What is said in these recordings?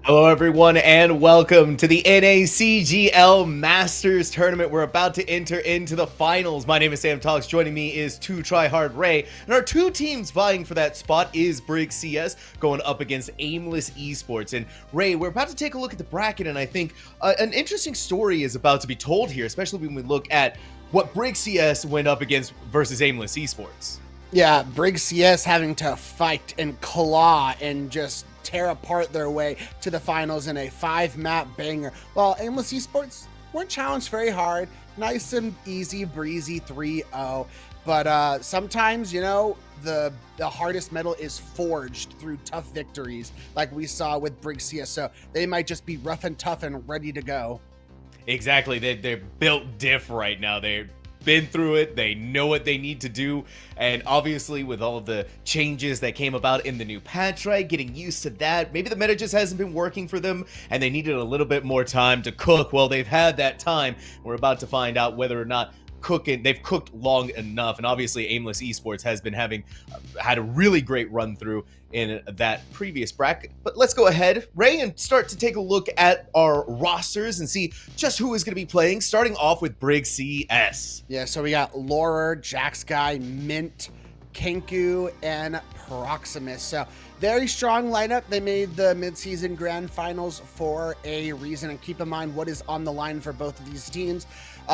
Hello everyone and welcome to the CGL Masters Tournament. We're about to enter into the finals. My name is Sam Talks. Joining me is 2Tryhard Ray. And our two teams vying for that spot is Brig CS going up against Aimless Esports. And Ray, we're about to take a look at the bracket, and I think an interesting story is about to be told here, especially when we look at what Brig CS went up against versus Aimless Esports. Yeah, Brig CS having to fight and claw and just tear apart their way to the finals in a 5-map banger. While Aimless Esports weren't challenged very hard, nice and easy, breezy 3-0. But sometimes, you know, the hardest metal is forged through tough victories, like we saw with Brig CS. So they might just be rough and tough and ready to go. Exactly, they're built diff right now. They've been through it, they know what they need to do, and obviously with all of the changes that came about in the new patch, right, getting used to that, maybe the meta just hasn't been working for them and they needed a little bit more time to cook. Well, they've had that time. We're about to find out whether or not they've cooked long enough. And obviously Aimless Esports has been had a really great run through in that previous bracket. But let's go ahead, Ray, and start to take a look at our rosters and see just who is going to be playing, starting off with Brig CS. Yeah, so we got Laurer, Jax Guy, Mint, Kenku, and Proximus. So very strong lineup. They made the midseason grand finals for a reason, and keep in mind what is on the line for both of these teams.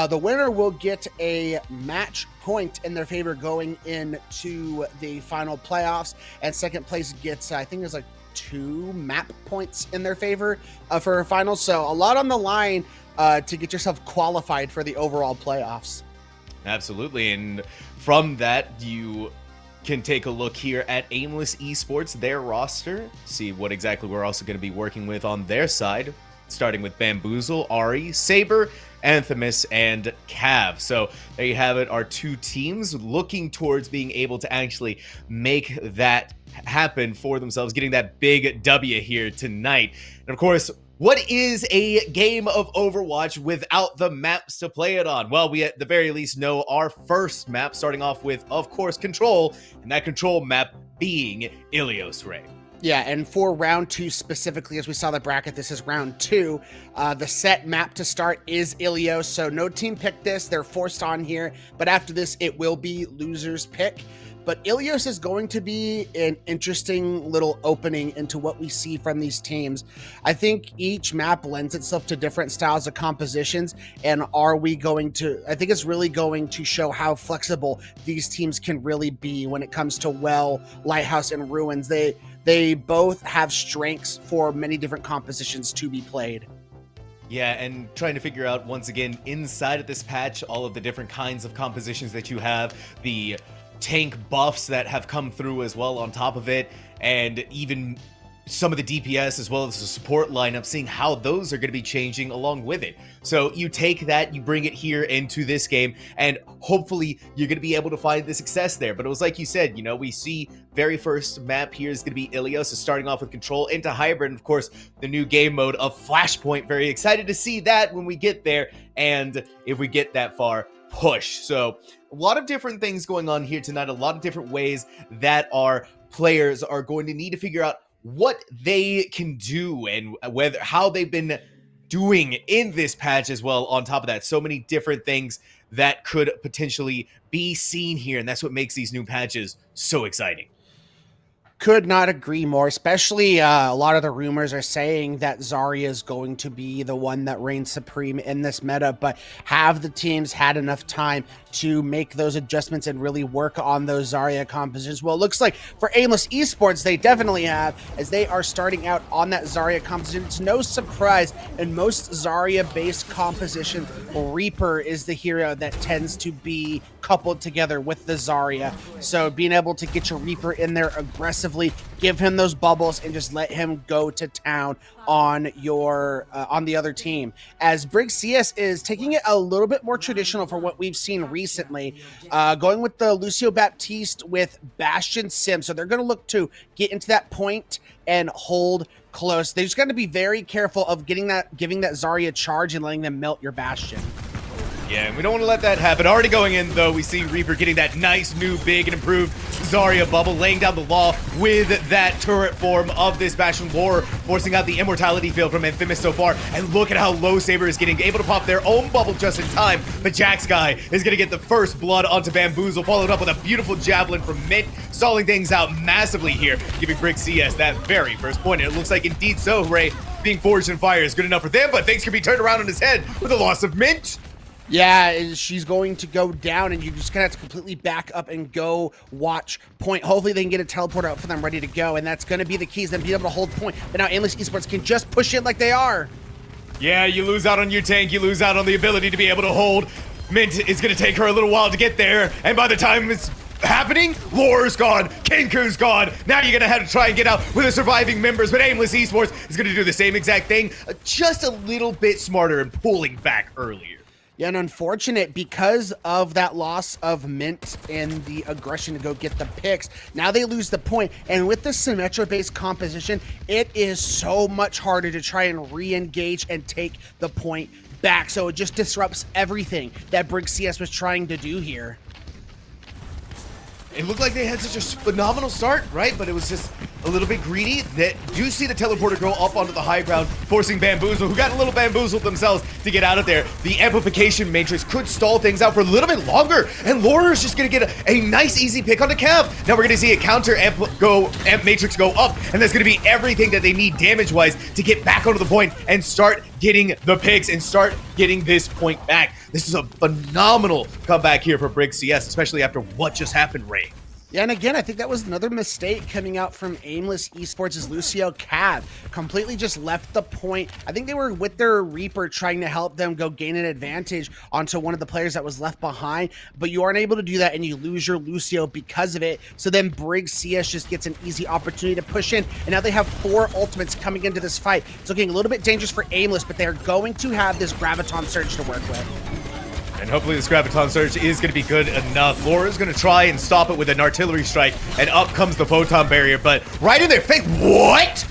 The winner will get a match point in their favor going into the final playoffs, and second place gets, I think it's like 2 map points in their favor for finals. So a lot on the line to get yourself qualified for the overall playoffs. Absolutely, and from that, you can take a look here at Aimless Esports, their roster, see what exactly we're also going to be working with on their side, starting with Bamboozle, Ari, Saber, Anthemis, and Cav. So there you have it, our 2 teams looking towards being able to actually make that happen for themselves, getting that big W here tonight. And of course, what is a game of Overwatch without the maps to play it on? Well, we at the very least know our first map, starting off with, of course, Control, and that Control map being Ilios Ray. Yeah, and for round 2 specifically, as we saw the bracket, this is round 2. The set map to start is Ilios, so no team picked this. They're forced on here, but after this, it will be loser's pick. But Ilios is going to be an interesting little opening into what we see from these teams. I think each map lends itself to different styles of compositions, and I think it's really going to show how flexible these teams can really be when it comes to Well, Lighthouse, and Ruins. They both have strengths for many different compositions to be played. Yeah, and trying to figure out, once again, inside of this patch, all of the different kinds of compositions that you have, the tank buffs that have come through as well on top of it, and even some of the DPS as well as the support lineup, seeing how those are going to be changing along with it. So you take that, you bring it here into this game, and hopefully you're going to be able to find the success there. But it was like you said, you know, we see very first map here is going to be Ilios, is starting off with Control into Hybrid, and of course the new game mode of Flashpoint. Very excited to see that when we get there, and if we get that far, push. So a lot of different things going on here tonight, a lot of different ways that our players are going to need to figure out what they can do and how they've been doing in this patch as well. On top of that, so many different things that could potentially be seen here, and that's what makes these new patches so exciting. Could not agree more, especially a lot of the rumors are saying that Zarya is going to be the one that reigns supreme in this meta, but have the teams had enough time to make those adjustments and really work on those Zarya compositions? Well, it looks like for Aimless Esports, they definitely have, as they are starting out on that Zarya composition. It's no surprise in most Zarya-based composition, Reaper is the hero that tends to be coupled together with the Zarya. So being able to get your Reaper in there aggressively, give him those bubbles, and just let him go to town on your on the other team. As Brig CS is taking it a little bit more traditional for what we've seen recently, going with the Lucio Baptiste with Bastion Sim. So they're going to look to get into that point and hold close. They just got to be very careful of giving that Zarya charge and letting them melt your Bastion. Yeah, and we don't want to let that happen. Already going in, though, we see Reaper getting that nice, new, big, and improved Zarya bubble, laying down the law with that turret form of this Bastion War, forcing out the immortality field from Anthemis so far. And look at how low Saber is getting, able to pop their own bubble just in time. But Jax guy is going to get the first blood onto Bamboozle, followed up with a beautiful javelin from Mint, stalling things out massively here, giving Brig CS that very first point. And it looks like indeed so, Ray, being forged in fire is good enough for them, but things can be turned around on his head with the loss of Mint. Yeah, she's going to go down, and you're just going to have to completely back up and go watch point. Hopefully they can get a teleport out for them ready to go, and that's going to be the keys, them being able to hold point. But now Aimless Esports can just push it like they are. Yeah, you lose out on your tank, you lose out on the ability to be able to hold. Mint is going to take her a little while to get there, and by the time it's happening, Lore's gone, Kenku's gone. Now you're going to have to try and get out with the surviving members, but Aimless Esports is going to do the same exact thing, just a little bit smarter and pulling back earlier. Yeah, and unfortunate because of that loss of Mint and the aggression to go get the picks. Now they lose the point, and with the Symmetra-based composition, it is so much harder to try and re-engage and take the point back. So it just disrupts everything that Brig CS was trying to do here. it looked like they had such a phenomenal start, right? But it was just a little bit greedy. That do see the teleporter go up onto the high ground, forcing Bamboozle, who got a little bamboozled themselves, to get out of there. The amplification matrix could stall things out for a little bit longer, and Laura is just gonna get a nice easy pick on the Cav. Now we're gonna see a counter amp matrix go up, and that's gonna be everything that they need damage-wise to get back onto the point and start getting the picks and start getting this point back. This is a phenomenal comeback here for Brig CS, especially after what just happened, Ray. Yeah, and again, I think that was another mistake coming out from Aimless Esports' Lucio Cav. Completely just left the point. I think they were with their Reaper trying to help them go gain an advantage onto one of the players that was left behind, but you aren't able to do that and you lose your Lucio because of it. So then Brig CS just gets an easy opportunity to push in, and now they have 4 ultimates coming into this fight. It's looking a little bit dangerous for Aimless, but they're going to have this Graviton Surge to work with. And hopefully this Graviton Surge is going to be good enough. Laura's going to try and stop it with an artillery strike, and up comes the photon barrier, but right in their face. What?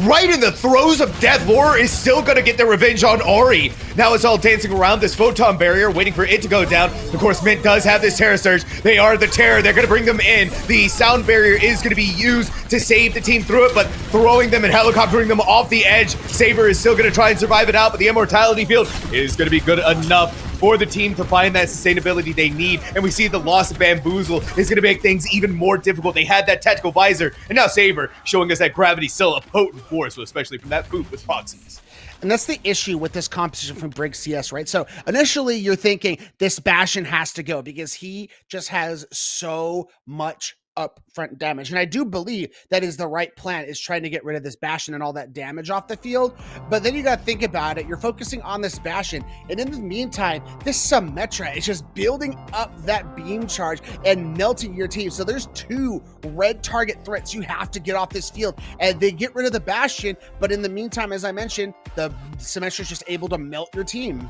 Right in the throes of death, Laura is still going to get their revenge on Ari. Now it's all dancing around this photon barrier, waiting for it to go down. Of course, Mint does have this Terror Surge. They are the Terror. They're going to bring them in. The sound barrier is going to be used to save the team through it, but throwing them and helicoptering them off the edge. Saber is still going to try and survive it out, but the Immortality Field is going to be good enough for the team to find that sustainability they need. And we see the loss of Bamboozle is going to make things even more difficult. They had that tactical visor, and now Saber showing us that gravity's still a potent force, especially from that boot with proxies. And that's the issue with this competition from Brig CS, right? So initially you're thinking this Bastion has to go because he just has so much upfront damage. And I do believe that is the right plan, is trying to get rid of this Bastion and all that damage off the field. But then you got to think about it. You're focusing on this Bastion. And in the meantime, this Symmetra is just building up that beam charge and melting your team. So there's 2 red target threats you have to get off this field. And they get rid of the Bastion. But in the meantime, as I mentioned, the Symmetra is just able to melt your team.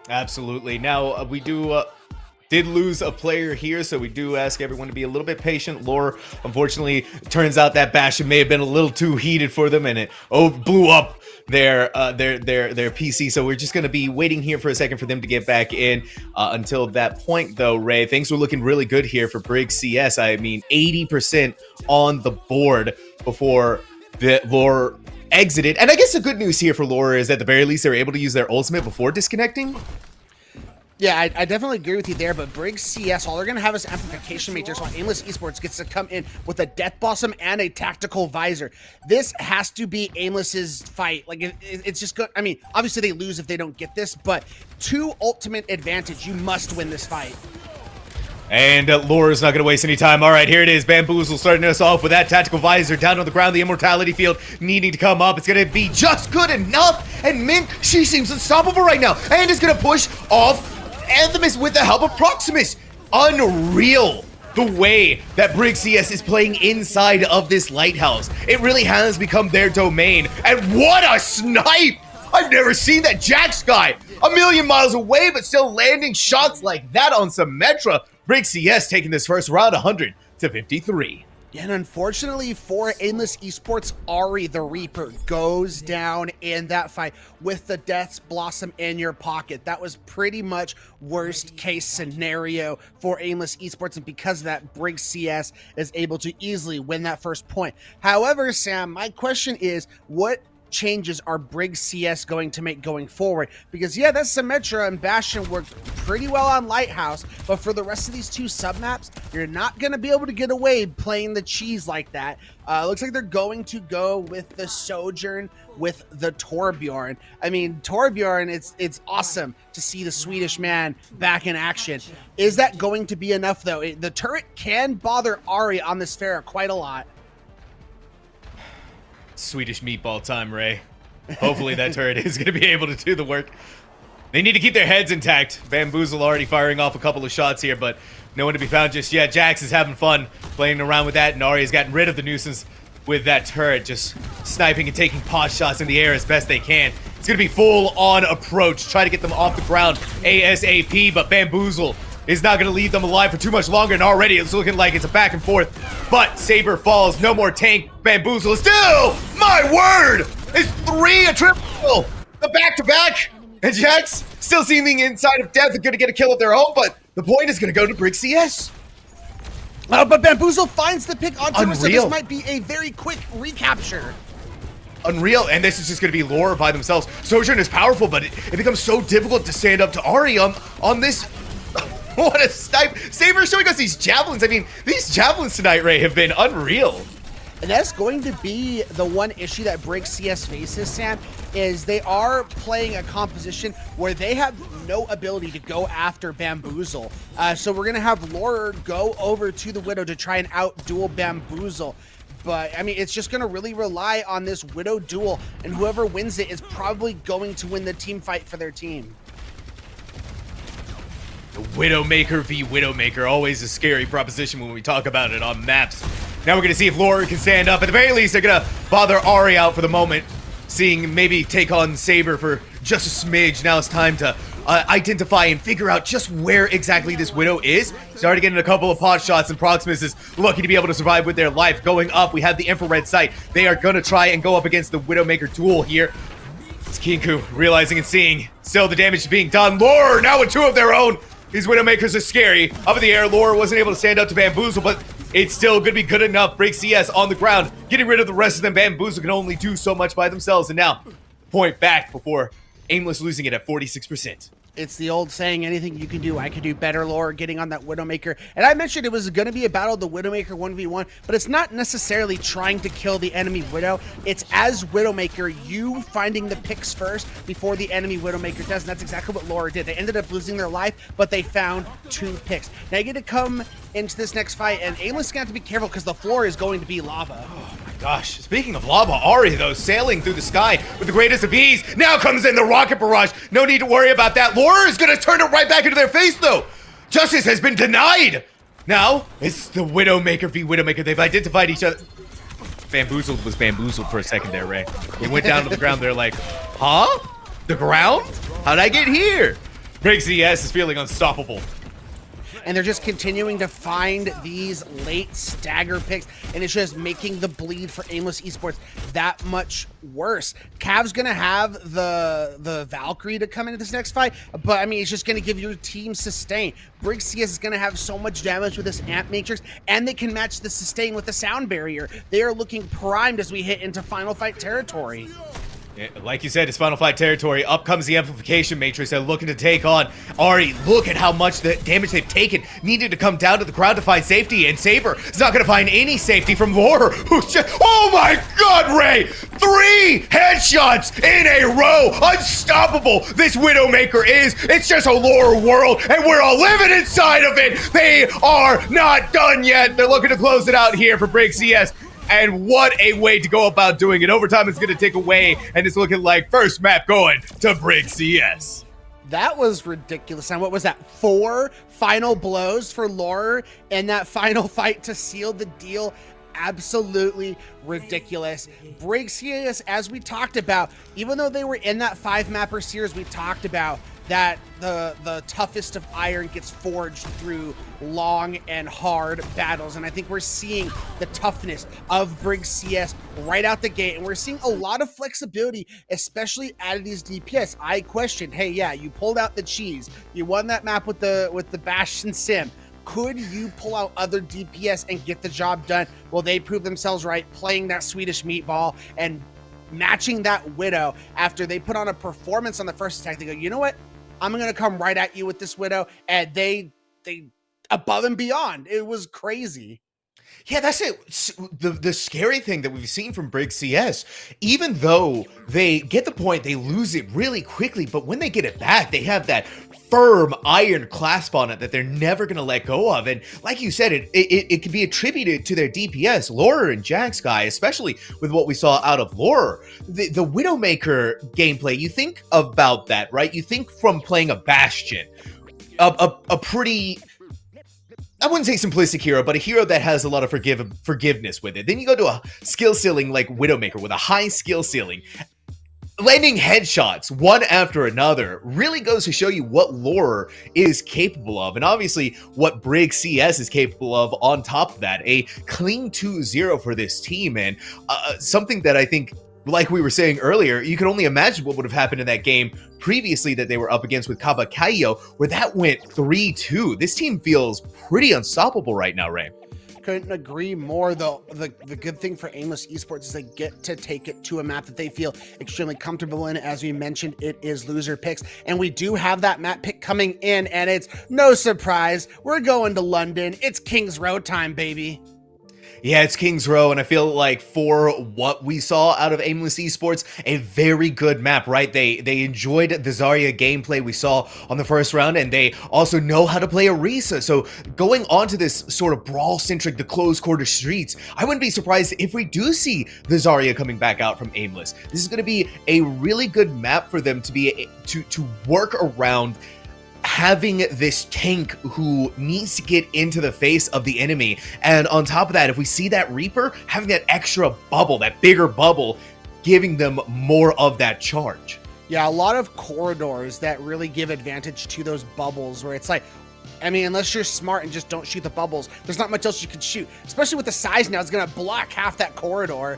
Absolutely. Now, we did lose a player here, so we do ask everyone to be a little bit patient. Lore, unfortunately, turns out that Bastion may have been a little too heated for them, and it blew up their PC. So we're just going to be waiting here for a second for them to get back in. Until that point, though, Ray, things were looking really good here for Brig CS. I mean, 80% on the board before the Lore exited. And I guess the good news here for Lore is at the very least they were able to use their ultimate before disconnecting. Yeah, I definitely agree with you there, but Brig CS, all they're going to have is amplification matrix, while Aimless Esports gets to come in with a Death Blossom and a tactical visor. This has to be Aimless's fight. Like, it's just good. I mean, obviously they lose if they don't get this, but 2 ultimate advantage. You must win this fight. And Laura's not going to waste any time. All right, here it is. Bamboozle starting us off with that tactical visor down on the ground. The Immortality Field needing to come up. It's going to be just good enough. And Mint, she seems unstoppable right now. And is going to push off Anthemis with the help of Proximus. Unreal the way that Brig CS is playing inside of this lighthouse. It really has become their domain. And what a snipe! I've never seen that. Jax guy a million miles away, but still landing shots like that on Symmetra. Brig CS taking this first round 100-53. And unfortunately for Aimless Esports, Ari the Reaper goes down in that fight with the Death's Blossom in your pocket. That was pretty much worst case scenario for Aimless Esports, and because of that, Brig CS is able to easily win that first point. However, Sam, my question is, what changes are Brig CS going to make going forward? Because yeah, that Symmetra and Bastion worked pretty well on Lighthouse, but for the rest of these 2 submaps, you're not going to be able to get away playing the cheese like that. Looks like they're going to go with the Sojourn with the Torbjorn. I mean, Torbjorn, it's awesome to see the Swedish man back in action. Is that going to be enough though? The turret can bother Ari on this Pharah quite a lot. Swedish meatball time, Ray. Hopefully that turret is going to be able to do the work. They need to keep their heads intact. Bamboozle already firing off a couple of shots here, but no one to be found just yet. Jax is having fun playing around with that, and Ari has gotten rid of the nuisance with that turret, just sniping and taking pot shots in the air as best they can. It's going to be full-on approach. Try to get them off the ground ASAP, but Bamboozle is not going to leave them alive for too much longer, and already it's looking like it's a back and forth. But Saber falls, no more tank. Bamboozle is still, my word, it's 3 a triple. The back-to-back, and Jax still seeming inside of death. They're going to get a kill of their own, but the point is going to go to Brig CS. But Bamboozle finds the pick onto her, so Unreal. this might be a very quick recapture. Unreal, and this is just going to be Laura by themselves. Sojourn is powerful, but it becomes so difficult to stand up to Ari on this. What a snipe. Saber showing us these javelins. I mean, these javelins tonight, Ray, have been unreal. And that's going to be the one issue that Brig CS faces, Sam, is they are playing a composition where they have no ability to go after Bamboozle. So we're going to have Laura go over to the Widow to try and out-duel Bamboozle. But, I mean, it's just going to really rely on this Widow duel, and whoever wins it is probably going to win the team fight for their team. The Widowmaker v. Widowmaker, always a scary proposition when we talk about it on maps. Now we're going to see if Laura can stand up. At the very least, they're going to bother Ari out for the moment, seeing maybe take on Saber for just a smidge. Now it's time to identify and figure out just where exactly this Widow is. Started getting a couple of pot shots, and Proximus is lucky to be able to survive with their life. Going up, we have the infrared sight. They are going to try and go up against the Widowmaker duel here. It's Kinku realizing and seeing. Still, the damage is being done. Laura now with two of their own. These Widowmakers are scary. Up in the air, Laura wasn't able to stand up to Bamboozle, but it's still going to be good enough. Brig CS on the ground, getting rid of the rest of them. Bamboozle can only do so much by themselves, and now point back before Aimless losing it at 46%. It's the old saying, anything you can do, I can do better, Laura, getting on that Widowmaker. And I mentioned it was going to be a battle of the Widowmaker 1v1, but it's not necessarily trying to kill the enemy Widow. It's as Widowmaker, you finding the picks first before the enemy Widowmaker does, and that's exactly what Laura did. They ended up losing their life, but they found 2 picks. Now you get to come into this next fight, and Aimless is going to have to be careful because the floor is going to be lava. Gosh, speaking of lava, Ari, though, sailing through the sky with the greatest of ease. Now comes in the rocket barrage. No need to worry about that. Laura is going to turn it right back into their face, though. Justice has been denied. Now, it's the Widowmaker v. Widowmaker. They've identified each other. Bamboozled was bamboozled for a second there, Ray. He went down to the ground. They're like, huh? The ground? How'd I get here? Brig CS is feeling unstoppable. And they're just continuing to find these late stagger picks, and it's just making the bleed for Aimless Esports that much worse. Cav's gonna have the Valkyrie to come into this next fight, but I mean, it's just gonna give your team sustain. Brig CS is gonna have so much damage with this Amp Matrix, and they can match the sustain with the sound barrier. They are looking primed as we hit into Final Fight territory. Yeah, like you said, it's Final Fight territory. Up comes the Amplification Matrix. They're looking to take on Ari. Look at how much the damage they've taken. Needed to come down to the ground to find safety, and Saber is not going to find any safety from Laura, who's just... Oh my god, Ray! 3 headshots in a row! Unstoppable! This Widowmaker is. It's just a Laura world, and we're all living inside of it! They are not done yet! They're looking to close it out here for Brig CS. And what a way to go about doing it. Overtime is going to take away, and it's looking like first map going to Brig CS. That was ridiculous. And what was that? 4 final blows for Laura in that final fight to seal the deal. Absolutely ridiculous. Brig CS, as we talked about, even though they were in that 5-mapper series we talked about, that the toughest of iron gets forged through long and hard battles, and I think we're seeing the toughness of Brig CS right out the gate, and we're seeing a lot of flexibility, especially out of these DPS. I questioned, hey, yeah, you pulled out the cheese, you won that map with the Bastion Sim. Could you pull out other DPS and get the job done? Well, they proved themselves right, playing that Swedish meatball and matching that Widow after they put on a performance on the first attack. They go, you know what? I'm going to come right at you with this Widow, and they above and beyond. It was crazy. Yeah, that's it. The scary thing that we've seen from Brig CS, even though they get the point, they lose it really quickly, but when they get it back, they have that firm iron clasp on it that they're never going to let go of. And like you said, it can be attributed to their DPS, Laura and Jack's guy, especially with what we saw out of Laura. The Widowmaker gameplay, you think about that, right? You think from playing a Bastion, a pretty... I wouldn't say simplistic hero, but a hero that has a lot of forgiveness with it. Then you go to a skill ceiling like Widowmaker with a high skill ceiling. Landing headshots one after another really goes to show you what Laura is capable of, and obviously what Brig CS is capable of on top of that. A clean 2-0 for this team, and something that I think, like we were saying earlier, you can only imagine what would have happened in that game previously that they were up against with Kabakayo, where that went 3-2. This team feels pretty unstoppable right now, Ray. Couldn't agree more. The good thing for Aimless Esports is they get to take it to a map that they feel extremely comfortable in. As we mentioned, it is loser picks, and we do have that map pick coming in, and it's no surprise. We're going to London. It's King's Row time, baby. Yeah, it's King's Row, and I feel like for what we saw out of Aimless Esports, a very good map, right? They enjoyed the Zarya gameplay we saw on the first round, and they also know how to play Orisa. So going on to this sort of brawl-centric, the close-quarter streets, I wouldn't be surprised if we do see the Zarya coming back out from Aimless. This is going to be a really good map for them to be to work around having this tank who needs to get into the face of the enemy. And on top of that, if we see that Reaper, having that extra bubble, that bigger bubble, giving them more of that charge. Yeah, a lot of corridors that really give advantage to those bubbles where it's like, I mean, unless you're smart and just don't shoot the bubbles, there's not much else you can shoot, especially with the size now. It's going to block half that corridor.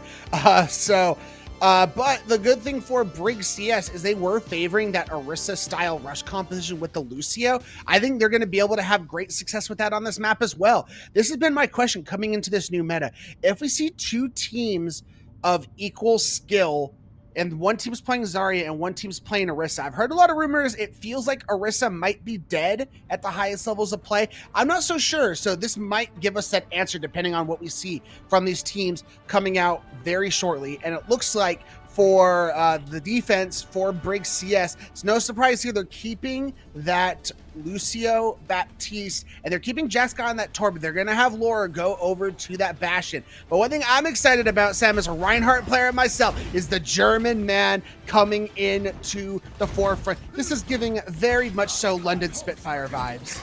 But the good thing for Brig CS is they were favoring that Orisa style rush composition with the Lucio. I think they're going to be able to have great success with that on this map as well. This has been my question coming into this new meta. If we see two teams of equal skill and one team's playing Zarya and one team's playing Orisa, I've heard a lot of rumors. It feels like Orisa might be dead at the highest levels of play. I'm not so sure, so this might give us that answer depending on what we see from these teams coming out very shortly. And it looks like for the defense for Brig CS, it's no surprise here they're keeping that Lucio Baptiste and they're keeping Jaska on that Torb. They're going to have Laura go over to that Bastion. But one thing I'm excited about, Sam, as a Reinhardt player myself, is the German man coming into the forefront. This is giving very much so London Spitfire vibes.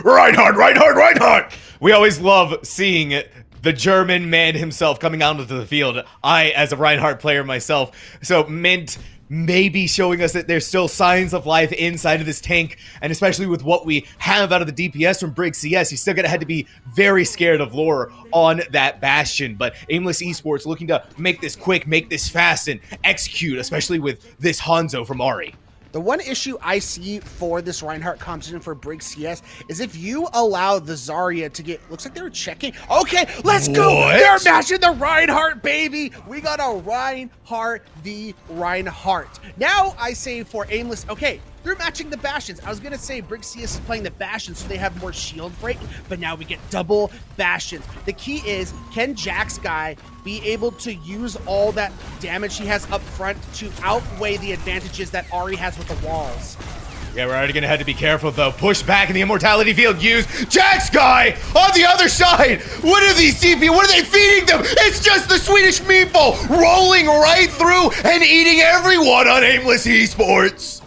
Reinhardt! We always love seeing it. The German man himself coming out onto the field. I, as a Reinhardt player myself, so Mint may be showing us that there's still signs of life inside of this tank, and especially with what we have out of the DPS from Brig CS, he's still gonna have to be very scared of Lore on that Bastion. But Aimless Esports looking to make this quick, make this fast, and execute, especially with this Hanzo from Ahri. The one issue I see for this Reinhardt competition for Brig CS is if you allow the Zarya to get, looks like they were checking. Okay, let's go. They're matching the Reinhardt, baby. We got a Reinhardt v Reinhardt. Now I say for Aimless, okay, they're matching the Bastions. I was going to say Brig CS is playing the Bastions so they have more shield break, but now we get double Bastions. The key is, can Jax guy be able to use all that damage he has up front to outweigh the advantages that Ahri has with the walls? Yeah, we're already gonna have to be careful though. Push back in the immortality field used. Jax guy on the other side. What are these DP? What are they feeding them? It's just the Swedish meatball rolling right through and eating everyone on Aimless Esports.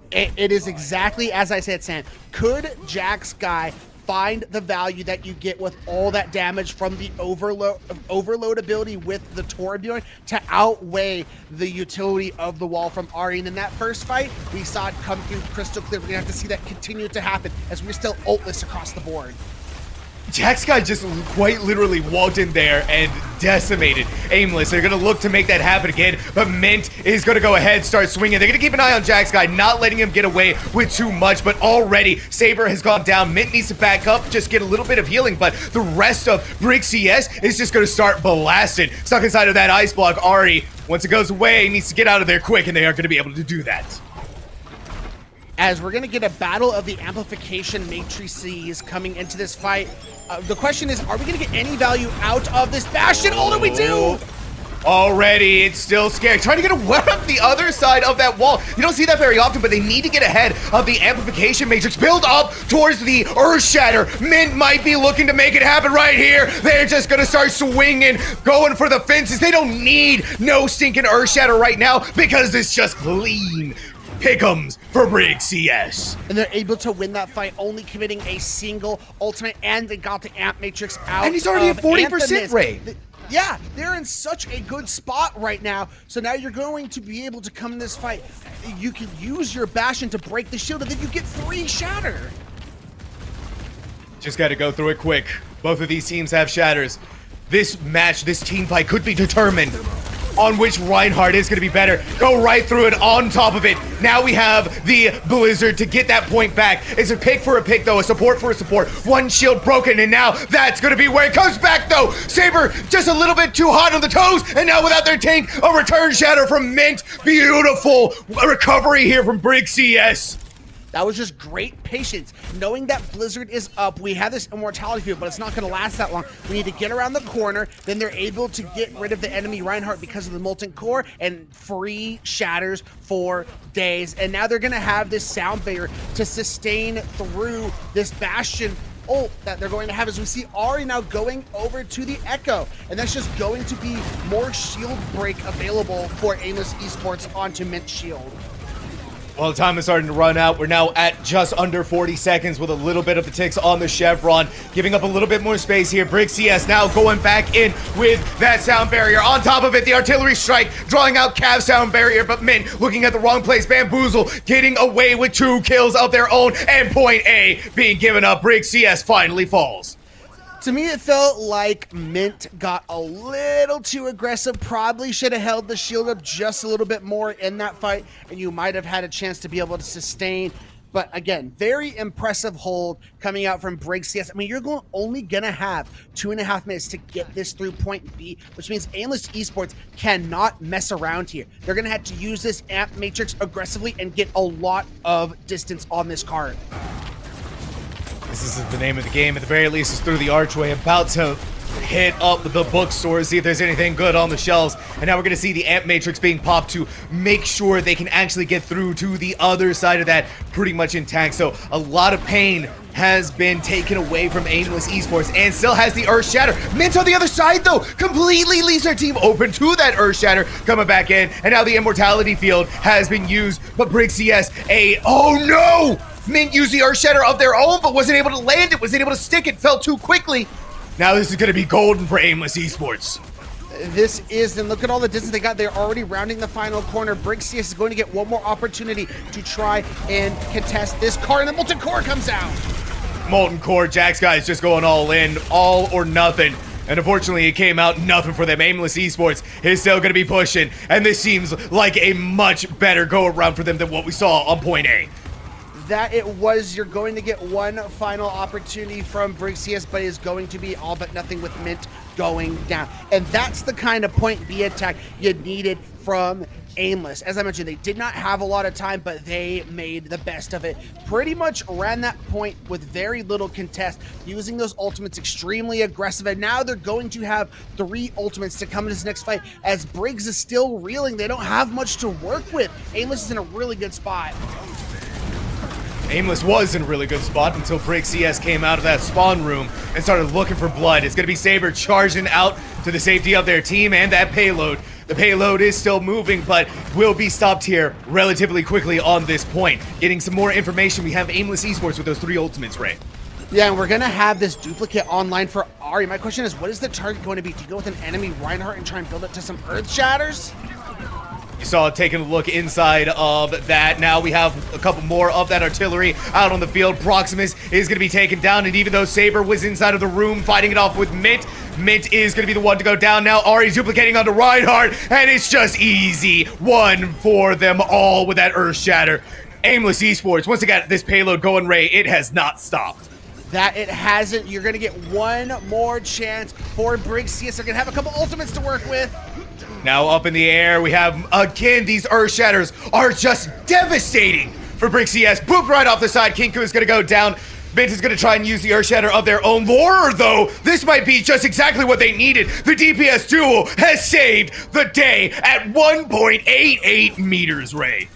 It is exactly as I said, Sam. Could Jax guy find the value that you get with all that damage from the overload ability with the Torbjorn to outweigh the utility of the wall from Ahri? And in that first fight, we saw it come through crystal clear. We're gonna have to see that continue to happen as we're still ultless across the board. Jax guy just quite literally walked in there and decimated Aimless. They're going to look to make that happen again, but Mint is going to go ahead, start swinging. They're going to keep an eye on Jax guy, not letting him get away with too much, but already Saber has gone down. Mint needs to back up, just get a little bit of healing, but the rest of Brig CS is just going to start blasting. Stuck inside of that ice block. Ahri, once it goes away, needs to get out of there quick, and they are going to be able to do that. As we're going to get a battle of the amplification matrices coming into this fight. The question is, are we going to get any value out of this Bastion? Oh, do we do? Already, it's still scary. Trying to get away from the other side of that wall. You don't see that very often, but they need to get ahead of the amplification matrix. Build up towards the Earth Shatter. Mint might be looking to make it happen right here. They're just going to start swinging, going for the fences. They don't need no stinking Earth Shatter right now because it's just clean pick'ems for Brig CS. And they're able to win that fight, only committing a single ultimate, and they got the amp matrix out. And he's already at 40% rate. Yeah, they're in such a good spot right now. So now you're going to be able to come in this fight. You can use your Bastion to break the shield, and then you get 3 shatter. Just got to go through it quick. Both of these teams have shatters. This match, this team fight could be determined on which Reinhardt is going to be better. Go right through it on top of it. Now we have the Blizzard to get that point back. It's a pick for a pick, though. A support for a support. One shield broken, and now that's going to be where it comes back, though. Saber just a little bit too hot on the toes, and now without their tank, a return shatter from Mint. Beautiful recovery here from Brig CS. That was just great patience. Knowing that Blizzard is up, we have this immortality field, but it's not going to last that long. We need to get around the corner, then they're able to get rid of the enemy Reinhardt because of the Molten Core and free shatters for days. And now they're going to have this sound barrier to sustain through this Bastion ult that they're going to have, as we see Ari now going over to the Echo, and that's just going to be more shield break available for Aimless Esports onto Mint shield. Well, time is starting to run out. We're now at just under 40 seconds with a little bit of the ticks on the Chevron, giving up a little bit more space here. Brig CS now going back in with that sound barrier. On top of it, the artillery strike, drawing out Cav sound barrier, but Mint looking at the wrong place. Bamboozle getting away with 2 kills of their own, and point A being given up. Brig CS finally falls. To me, it felt like Mint got a little too aggressive. Probably should have held the shield up just a little bit more in that fight, and you might have had a chance to be able to sustain. But again, very impressive hold coming out from Brig CS. I mean, you're only going to have 2.5 minutes to get this through point B, which means Aimless Esports cannot mess around here. They're going to have to use this amp matrix aggressively and get a lot of distance on this card. This is the name of the game. At the very least, it's through the archway, about to hit up the bookstore, see if there's anything good on the shelves. And now we're going to see the amp matrix being popped to make sure they can actually get through to the other side of that pretty much intact. So a lot of pain has been taken away from Aimless Esports and still has the Earth Shatter. Mint on the other side, though, completely leaves their team open to that Earth Shatter coming back in. And now the Immortality Field has been used, but Brig CS, oh no! Mint used the Earth Shatter of their own, but wasn't able to land it, wasn't able to stick it, fell too quickly. Now this is going to be golden for Aimless Esports. This is, and look at all the distance they got. They're already rounding the final corner. Brig CS is going to get one more opportunity to try and contest this car, and the Molten Core comes out. Molten Core, Jack's guys just going all in, all or nothing. And unfortunately, it came out nothing for them. Aimless Esports is still going to be pushing, and this seems like a much better go-around for them than what we saw on point A. That it was, you're going to get one final opportunity from Brig CS, but it is going to be all but nothing with Mint going down. And that's the kind of point B attack you needed from Aimless. As I mentioned, they did not have a lot of time, but they made the best of it. Pretty much ran that point with very little contest, using those ultimates extremely aggressive. And now they're going to have 3 ultimates to come in this next fight, as Briggs is still reeling. They don't have much to work with. Aimless is in a really good spot. Aimless was in a really good spot until Brig CS came out of that spawn room and started looking for blood. It's going to be Saber charging out to the safety of their team and that payload. The payload is still moving, but will be stopped here relatively quickly on this point. Getting some more information, we have Aimless Esports with those 3 ultimates, Ray. Yeah, and we're going to have this duplicate online for Ari. My question is, what is the target going to be? Do you go with an enemy Reinhardt and try and build it to some Earth Shatters? You saw taking a look inside of that. Now we have a couple more of that artillery out on the field. Proximus is going to be taken down, and even though Saber was inside of the room fighting it off with Mint, Mint is going to be the one to go down now. Ari's duplicating onto Reinhardt, and it's just easy. 1 for them all with that Earth Shatter. Aimless Esports, once they got this payload going, Ray, it has not stopped. That it hasn't. You're going to get one more chance for Brig CS. They're going to have a couple ultimates to work with. Now up in the air, we have, again, these Earth Shatters are just devastating for Brig CS. Boop right off the side. Kinku is going to go down. Mint is going to try and use the Earth Shatter of their own. Lore, though, this might be just exactly what they needed. The DPS duo has saved the day at 1.88 meters, Ray.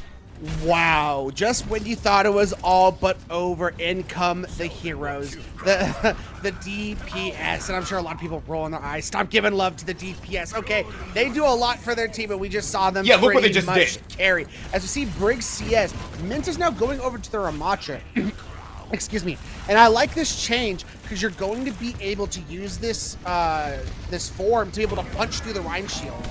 Wow, just when you thought it was all but over, in come the heroes, the DPS, and I'm sure a lot of people rolling their eyes. Stop giving love to the DPS. Okay, they do a lot for their team, and we just saw them look what they just did. Carry. As we see Brig CS, Mint is now going over to the Ramatra. Excuse me. And I like this change because you're going to be able to use this this form to be able to punch through the Rhine shield.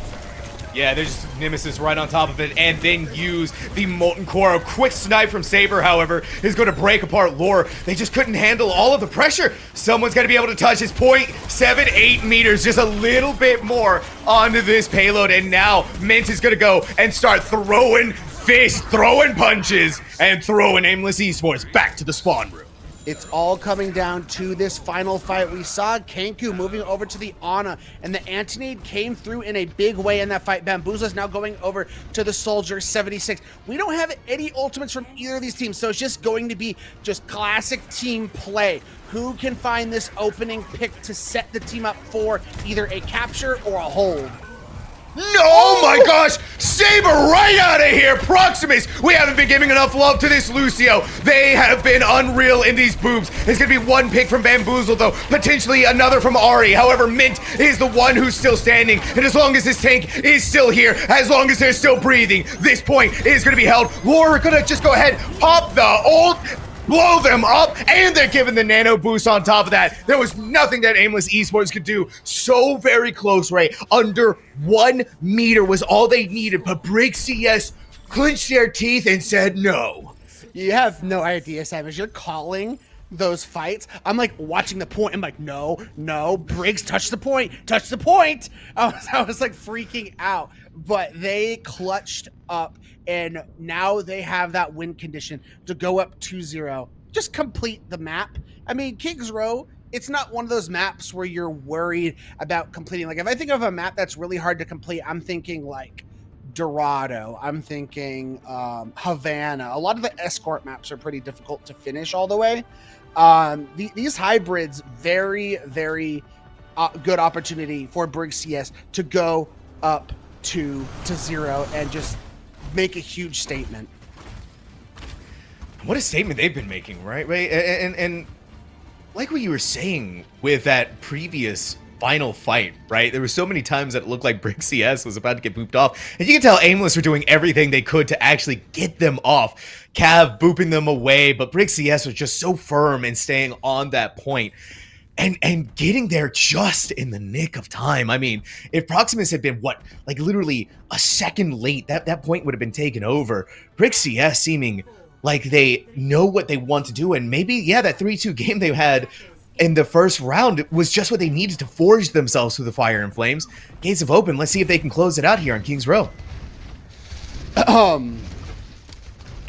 Yeah, there's Nemesis right on top of it, and then use the Molten Core. A quick snipe from Saber, however, is going to break apart Lore. They just couldn't handle all of the pressure. Someone's going to be able to touch his 0.78 meters, just a little bit more onto this payload, and now Mint is going to go and start throwing fists, throwing punches, and throwing Aimless Esports back to the spawn room. It's all coming down to this final fight. We saw Kenku moving over to the Ana, and the Anti-Nade came through in a big way in that fight. Bamboozla's now going over to the Soldier 76. We don't have any ultimates from either of these teams, so it's just going to be just classic team play. Who can find this opening pick to set the team up for either a capture or a hold? No, oh my gosh! Saber right out of here! Proximus! We haven't been giving enough love to this Lucio. They have been unreal in these boobs. There's gonna be one pick from Bamboozle, though. Potentially another from Ari. However, Mint is the one who's still standing. And as long as this tank is still here, as long as they're still breathing, this point is gonna be held. Lore gonna just go ahead, pop the ult, blow them up, and they're giving the nano boost on top of that. There was nothing that Aimless Esports could do. So very close, right? Under 1 meter was all they needed, but Brig CS clenched their teeth and said no. You have no idea, Savage. You're calling those fights. I'm like watching the point. I'm like, no, Briggs, touch the point. I was like freaking out, but they clutched up, and now they have that win condition to go up 2-0. Just complete the map. I mean, Kings Row, it's not one of those maps where you're worried about completing. Like, if I think of a map that's really hard to complete, I'm thinking like Dorado. I'm thinking Havana. A lot of the escort maps are pretty difficult to finish all the way. These hybrids, very, very good opportunity for Brig CS to go up 2-0 and just make a huge statement. What a statement they've been making, right? And like what you were saying with that previous final fight, right? There were so many times that it looked like Brig CS was about to get booped off, and you can tell Aimless were doing everything they could to actually get them off. Cav booping them away, but Brig CS was just so firm and staying on that point. And getting there just in the nick of time. I mean, if Proximus had been, what, like literally a second late, that point would have been taken over. Brig CS seeming like they know what they want to do, and maybe, yeah, that 3-2 game they had in the first round was just what they needed to forge themselves through the fire and flames. Gates have opened. Let's see if they can close it out here on Kings Row.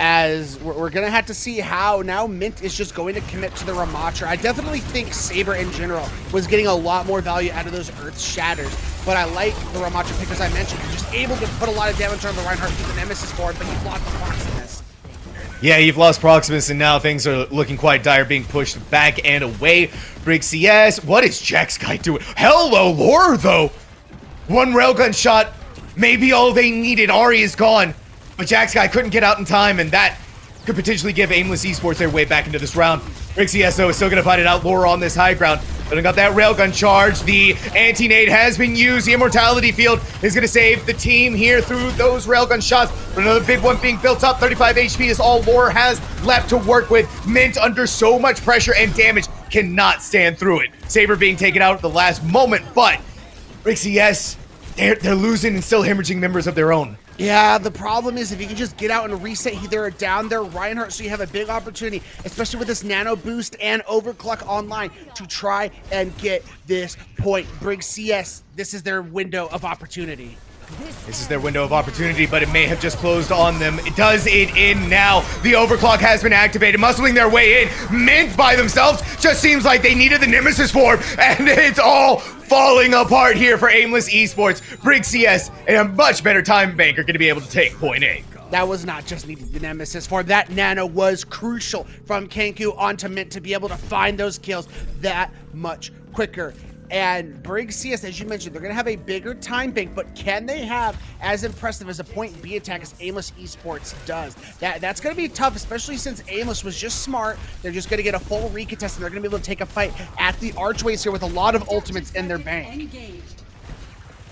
As we're going to have to see how now Mint is just going to commit to the Ramatra. I definitely think Saber in general was getting a lot more value out of those Earth Shatters, but I like the Ramatra pick, as I mentioned. You're just able to put a lot of damage on the Reinhardt, keep the Nemesis forward, but you've lost the Proximus. Yeah, you've lost Proximus, and now things are looking quite dire, being pushed back and away. Brig CS, what is JackSky doing? Hello, Lore, though. One railgun shot, maybe all they needed. Ari is gone. But JackSky couldn't get out in time, and that could potentially give Aimless Esports their way back into this round. Brig CS, though, is still going to fight it out. Lore on this high ground. But I got that railgun charge. The anti-nade has been used. The immortality field is going to save the team here through those railgun shots. But another big one being built up. 35 HP is all Lore has left to work with. Mint under so much pressure and damage cannot stand through it. Saber being taken out at the last moment, but Brig CS, they're losing and still hemorrhaging members of their own. Yeah, the problem is if you can just get out and reset either down there Reinhardt, so you have a big opportunity, especially with this nano boost and overclock online, to try and get this point. Brig CS, this is their window of opportunity. This is their window of opportunity, but it may have just closed on them. It does it in now. The overclock has been activated, muscling their way in. Mint by themselves just seems like they needed the Nemesis form, and it's all falling apart here for Aimless Esports. Brig CS and a much better time bank are going to be able to take point A. That was not just needing the Nemesis form. That nano was crucial from Kenku onto Mint to be able to find those kills that much quicker. And Brig CS, as you mentioned, they're going to have a bigger time bank, but can they have as impressive as a point B attack as Aimless Esports does? That's going to be tough, especially since Aimless was just smart. They're just going to get a full recontest, and they're going to be able to take a fight at the archways here with a lot of ultimates in their bank.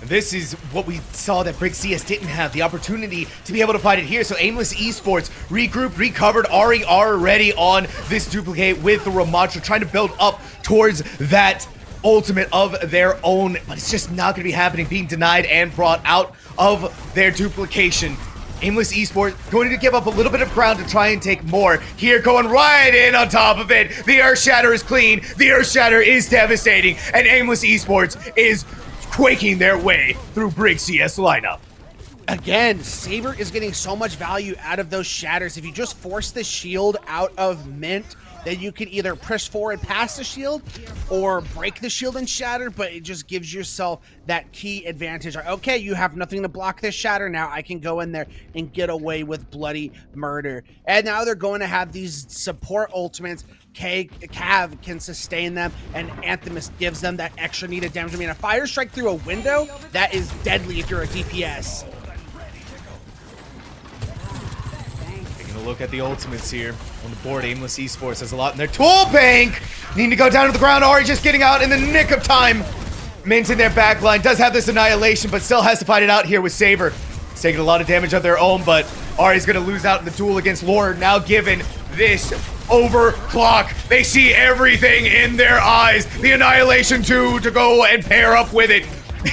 This is what we saw that Brig CS didn't have, the opportunity to be able to fight it here. So Aimless Esports regrouped, recovered. Ari already on this duplicate with the Ramatra, trying to build up towards that ultimate of their own, but it's just not going to be happening, being denied and brought out of their duplication. Aimless Esports going to give up a little bit of ground to try and take more. Here, going right in on top of it. The Earth Shatter is clean. The Earth Shatter is devastating. And Aimless Esports is quaking their way through Brig CS lineup. Again, Saber is getting so much value out of those shatters. If you just force the shield out of Mint, then you can either push forward past the shield or break the shield and shatter, but it just gives yourself that key advantage. Okay, you have nothing to block this shatter. Now I can go in there and get away with bloody murder. And now they're going to have these support ultimates. Cav can sustain them, and Anthemus gives them that extra needed damage. I mean, a fire strike through a window, that is deadly if you're a DPS. Look at the ultimates here on the board. Aimless Esports has a lot in their tool bank. Need to go down to the ground. Ari just getting out in the nick of time. Mint in their backline does have this annihilation, but still has to fight it out here with Saber. He's taking a lot of damage of their own, but Ari's going to lose out in the duel against Lord. Now given this overclock, they see everything in their eyes. The annihilation 2 to go and pair up with it.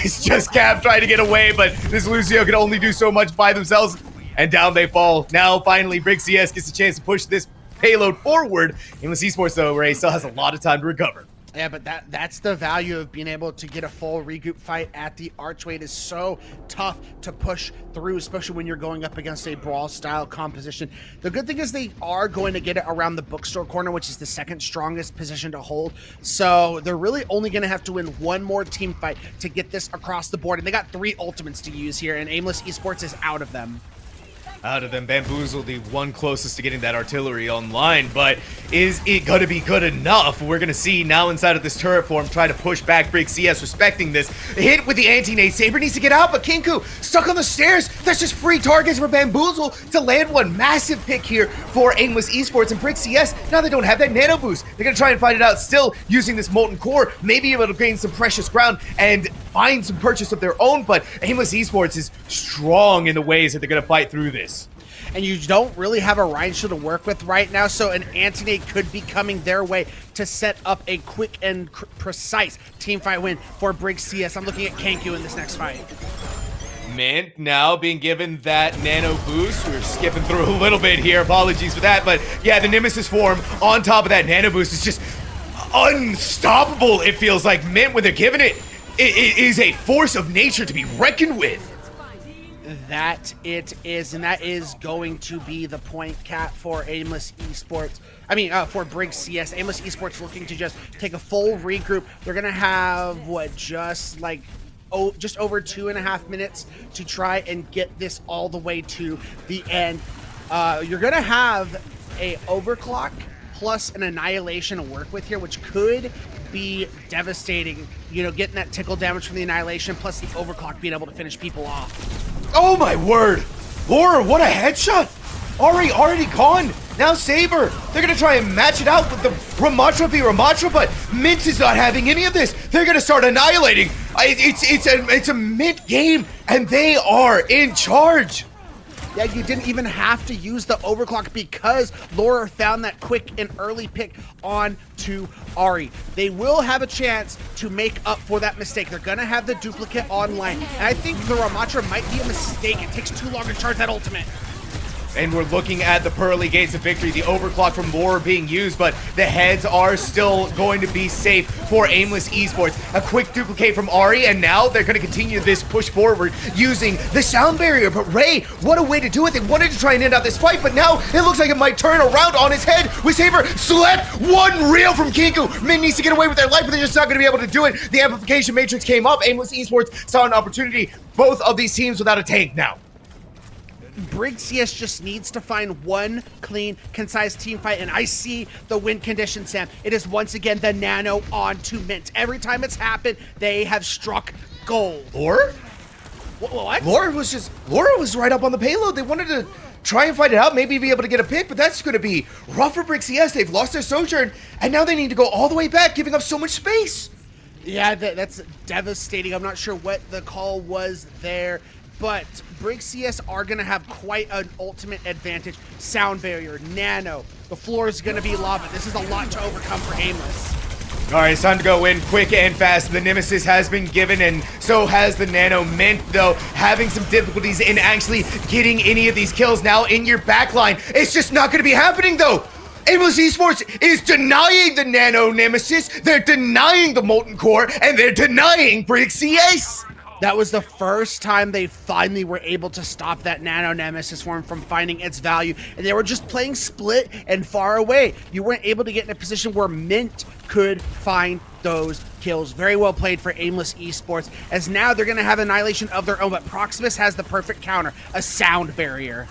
It's just Cav trying to get away, but this Lucio can only do so much by themselves. And down they fall. Now, finally, Brig CS gets a chance to push this payload forward. Aimless Esports, though, Ray, still has a lot of time to recover. Yeah, but that's the value of being able to get a full regroup fight at the archway. It is so tough to push through, especially when you're going up against a brawl-style composition. The good thing is they are going to get it around the bookstore corner, which is the second strongest position to hold. So they're really only going to have to win one more team fight to get this across the board. And they got 3 ultimates to use here, and Aimless Esports is out of them. Out of them, Bamboozle, the one closest to getting that artillery online, but is it gonna be good enough? We're gonna see now inside of this turret form try to push back Brig CS, respecting this. Hit with the anti-nade. Saber needs to get out, but Kinku stuck on the stairs. That's just free targets for Bamboozle to land one. Massive pick here for Aimless Esports and Brig CS. Now they don't have that nano boost. They're gonna try and find it out still using this molten core, maybe able to gain some precious ground and find some purchase of their own, but Aimless Esports is strong in the ways that they're gonna fight through this. And you don't really have a Rhine Shield to work with right now, so an anti-nade could be coming their way to set up a quick and precise teamfight win for Brig CS. I'm looking at Kanku in this next fight. Mint now being given that nano boost. We're skipping through a little bit here. Apologies for that, but yeah, the Nemesis form on top of that nano boost is just unstoppable. It feels like Mint, when they're given it, it is a force of nature to be reckoned with. That it is, and that is going to be the point, Cat, for Aimless Esports. I mean, for Brig CS. Aimless Esports looking to just take a full regroup. They're going to have, just over 2.5 minutes to try and get this all the way to the end. You're going to have a overclock plus an annihilation to work with here, which could be devastating. You know, getting that tickle damage from the annihilation plus the overclock being able to finish people off. Oh my word! Laura, what a headshot! Ari already gone! Now Saber! They're gonna try and match it out with the Ramatra v Ramatra, but Mint is not having any of this! They're gonna start annihilating! It's a Mint game, and they are in charge! Yeah, you didn't even have to use the overclock because Laura found that quick and early pick on to Ari. They will have a chance to make up for that mistake. They're going to have the duplicate online. And I think the Ramatra might be a mistake. It takes too long to charge that ultimate. And we're looking at the pearly gates of victory, the overclock from Laura being used, but the heads are still going to be safe for Aimless Esports. A quick duplicate from Ari, and now they're going to continue this push forward using the sound barrier. But Ray, what a way to do it. They wanted to try and end out this fight, but now it looks like it might turn around on its head with Saber. Select one reel from Kinku. Min needs to get away with their life, but they're just not going to be able to do it. The amplification matrix came up. Aimless Esports saw an opportunity. Both of these teams without a tank now. Brig CS just needs to find one clean, concise team fight, and I see the win condition, Sam. It is once again the nano onto Mint. Every time it's happened, they have struck gold. Laura? What? Laura was right up on the payload. They wanted to try and fight it out, maybe be able to get a pick, but that's going to be rough for Brig CS. They've lost their sojourn, and now they need to go all the way back, giving up so much space. Yeah, that's devastating. I'm not sure what the call was there, but Brig CS are going to have quite an ultimate advantage. Sound barrier, nano, the floor is going to be lava. This is a lot to overcome for Aimless. All right, it's time to go in quick and fast. The Nemesis has been given, and so has the Nano Mint, though, having some difficulties in actually getting any of these kills now in your backline. It's just not going to be happening, though. Aimless Esports is denying the Nano Nemesis, they're denying the Molten Core, and they're denying Brig CS. That was the first time they finally were able to stop that Nano Nemesis form from finding its value, and they were just playing split and far away. You weren't able to get in a position where Mint could find those kills. Very well played for Aimless Esports, as now they're going to have Annihilation of their own, but Proximus has the perfect counter, a sound barrier.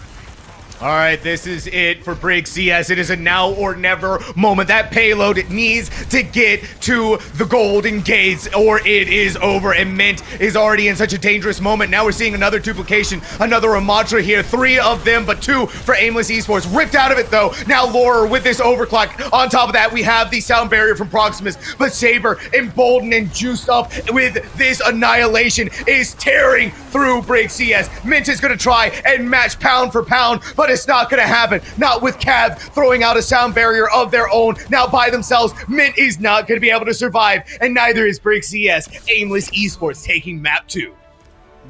All right, this is it for Brig CS. It is a now or never moment. That payload needs to get to the golden gates or it is over, and Mint is already in such a dangerous moment. Now we're seeing another duplication, another Ramatra here. 3 of them, but 2 for Aimless Esports. Ripped out of it, though. Now Laura with this overclock. On top of that, we have the sound barrier from Proximus, but Saber, emboldened and juiced up with this Annihilation, is tearing through Brig CS. Mint is going to try and match pound for pound, but it's not going to happen. Not with Cav throwing out a sound barrier of their own. Now by themselves, Mint is not going to be able to survive, and neither is Brig CS. Aimless Esports taking map 2.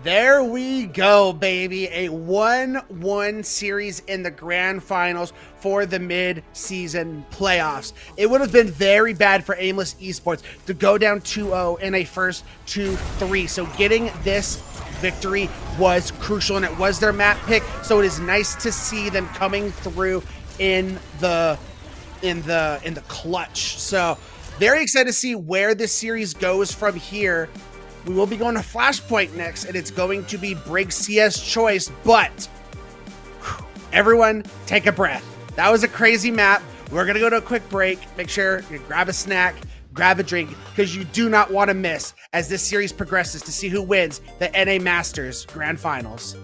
There we go, baby. A 1-1 series in the grand finals for the mid-season playoffs. It would have been very bad for Aimless Esports to go down 2-0 in a first 2-3. So getting this victory was crucial, and it was their map pick. So it is nice to see them coming through in the clutch. So very excited to see where this series goes from here. We will be going to Flashpoint next, and it's going to be Brig CS choice, but everyone take a breath. That was a crazy map. We're going to go to a quick break. Make sure you grab a snack, grab a drink, because you do not want to miss as this series progresses to see who wins the NA Masters Grand Finals.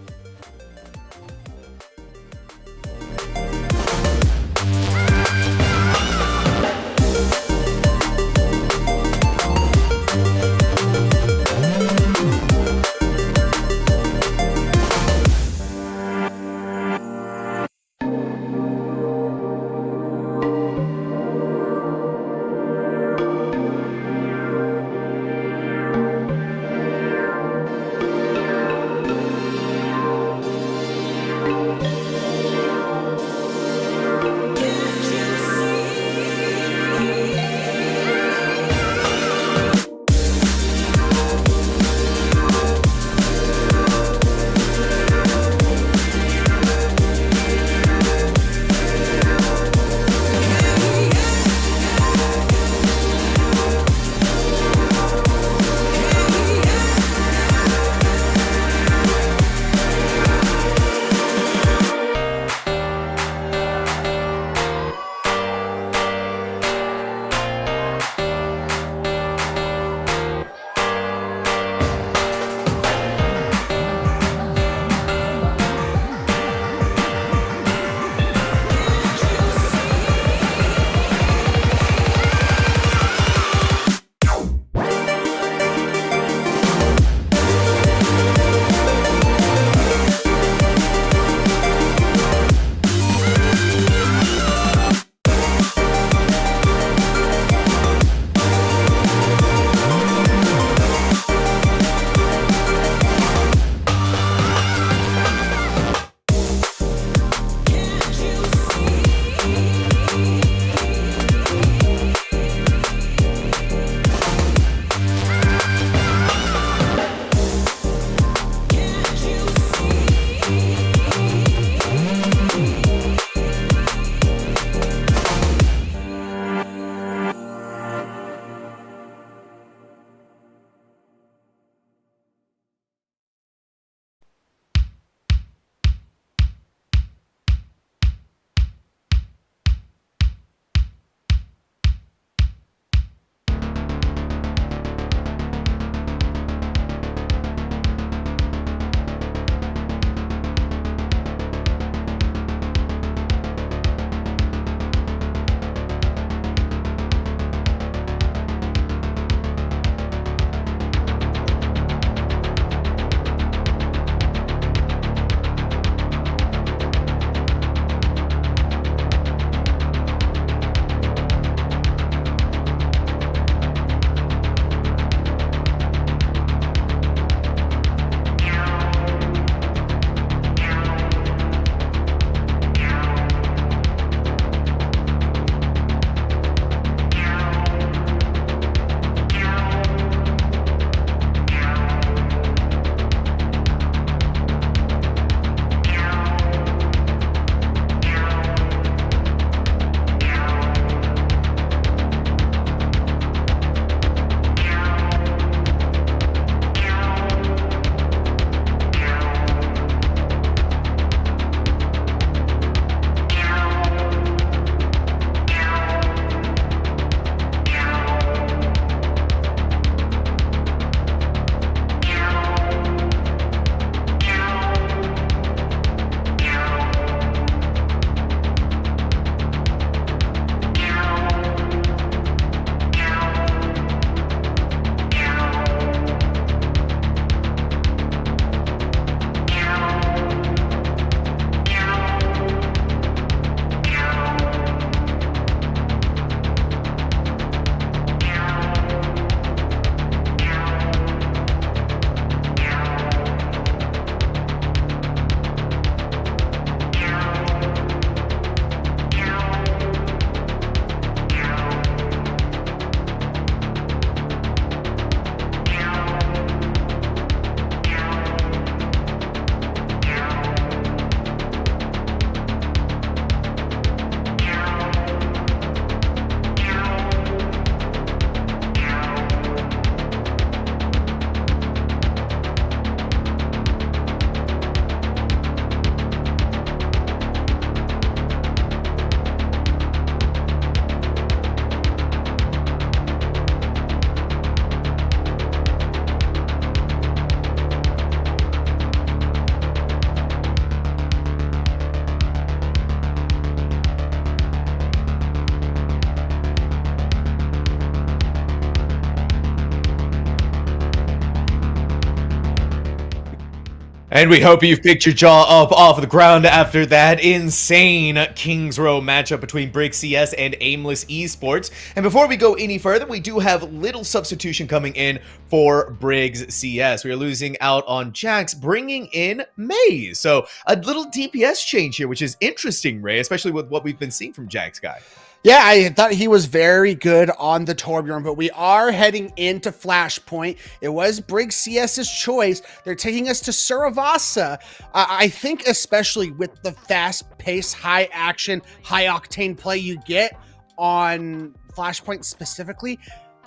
And we hope you've picked your jaw up off the ground after that insane Kings Row matchup between Brig CS and Aimless Esports. And before we go any further, we do have little substitution coming in for Brig's CS. We are losing out on Jax, bringing in Maze. So a little DPS change here, which is interesting, Ray, especially with what we've been seeing from Jax guy. Yeah, I thought he was very good on the Torbjorn, but we are heading into Flashpoint. It was Brig CS's choice. They're taking us to Suravasa. I think especially with the fast-paced, high-action, high-octane play you get on Flashpoint specifically,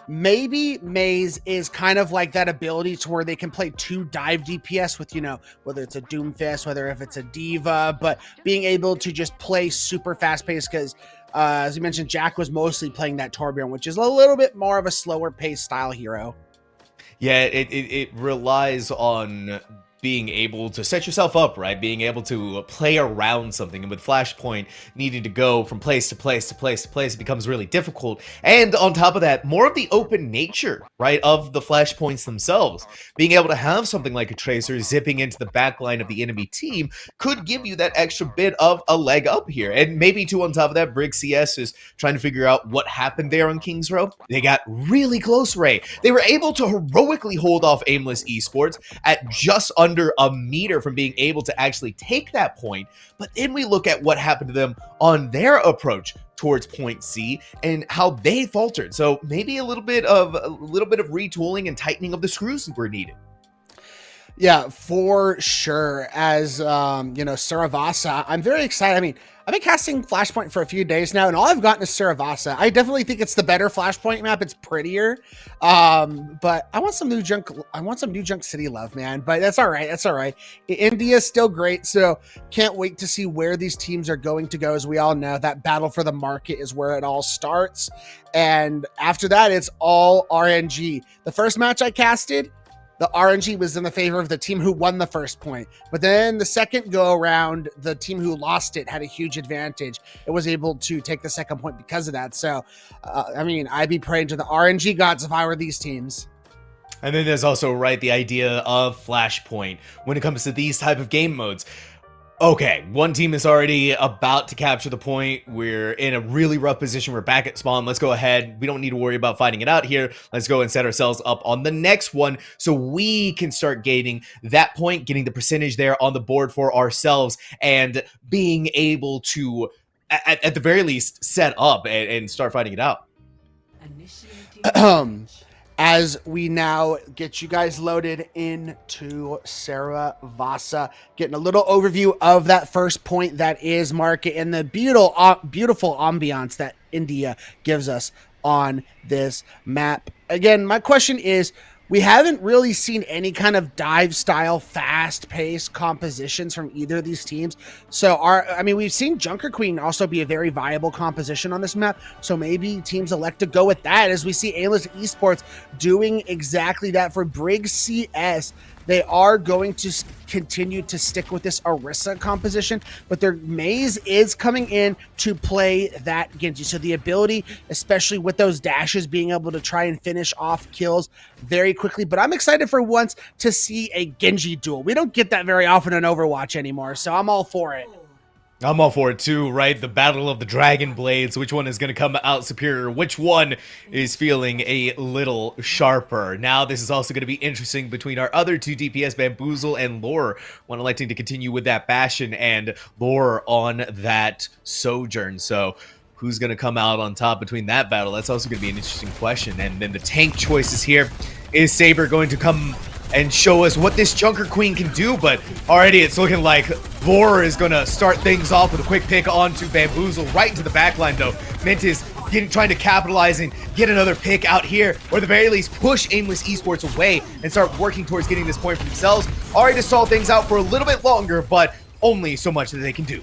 maybe Maze is kind of like that ability to where they can play 2 dive DPS with, you know, whether it's a Doomfist, whether if it's a Diva, but being able to just play super fast-paced because as you mentioned, Jack was mostly playing that Torbjorn, which is a little bit more of a slower paced style hero. Yeah, it relies on being able to set yourself up, right? Being able to play around something. And with Flashpoint needing to go from place to place to place to place, it becomes really difficult. And on top of that, more of the open nature, right, of the Flashpoints themselves. Being able to have something like a Tracer zipping into the backline of the enemy team could give you that extra bit of a leg up here. And maybe too, on top of that, Brig CS is trying to figure out what happened there on Kings Row. They got really close, Ray. They were able to heroically hold off Aimless Esports at just under a meter from being able to actually take that point. But then we look at what happened to them on their approach towards point C and how they faltered. So maybe a little bit of retooling and tightening of the screws were needed. Yeah, for sure. As you know, Suravasa, I'm very excited. I mean, I've been casting Flashpoint for a few days now, and all I've gotten is Suravasa. I definitely think it's the better Flashpoint map. It's prettier, but I want some new junk. I want some new Junk City love, man. But that's all right. That's all right. India's still great, so can't wait to see where these teams are going to go. As we all know, that battle for the market is where it all starts, and after that, it's all RNG. The first match I casted, the RNG was in the favor of the team who won the first point. But then the second go around, the team who lost it had a huge advantage. It was able to take the second point because of that. So, I mean, I'd be praying to the RNG gods if I were these teams. And then there's also, right, the idea of Flashpoint when it comes to these type of game modes. Okay, one team is already about to capture the point. We're in a really rough position. We're back at spawn. Let's go ahead. We don't need to worry about fighting it out here. Let's go and set ourselves up on the next one so we can start gaining that point, getting the percentage there on the board for ourselves, and being able to, at the very least, set up and start fighting it out. As we now get you guys loaded into Suravasa, getting a little overview of that first point that is market and the beautiful ambiance that India gives us on this map. Again, my question is, we haven't really seen any kind of dive style, fast paced compositions from either of these teams. So I mean, we've seen Junker Queen also be a very viable composition on this map. So maybe teams elect to go with that as we see Aimless Esports doing exactly that for Brig CS. They are going to continue to stick with this Orisa composition, but their Maze is coming in to play that Genji. So the ability, especially with those dashes, being able to try and finish off kills very quickly. But I'm excited for once to see a Genji duel. We don't get that very often in Overwatch anymore, so I'm all for it. I'm all for it too, right? The battle of the Dragon Blades. Which one is going to come out superior? Which one is feeling a little sharper? Now, this is also going to be interesting between our other two DPS, Bamboozle and Lore. One electing to continue with that Bastion and Lore on that Sojourn. So, who's going to come out on top between that battle? That's also going to be an interesting question. And then the tank choices here. Is Saber going to come and show us what this Junker Queen can do? But already it's looking like Lore is going to start things off with a quick pick onto Bamboozle right into the backline, though. Mentis trying to capitalize and get another pick out here, or at the very least push Aimless Esports away and start working towards getting this point for themselves. Already to stall things out for a little bit longer, but only so much that they can do.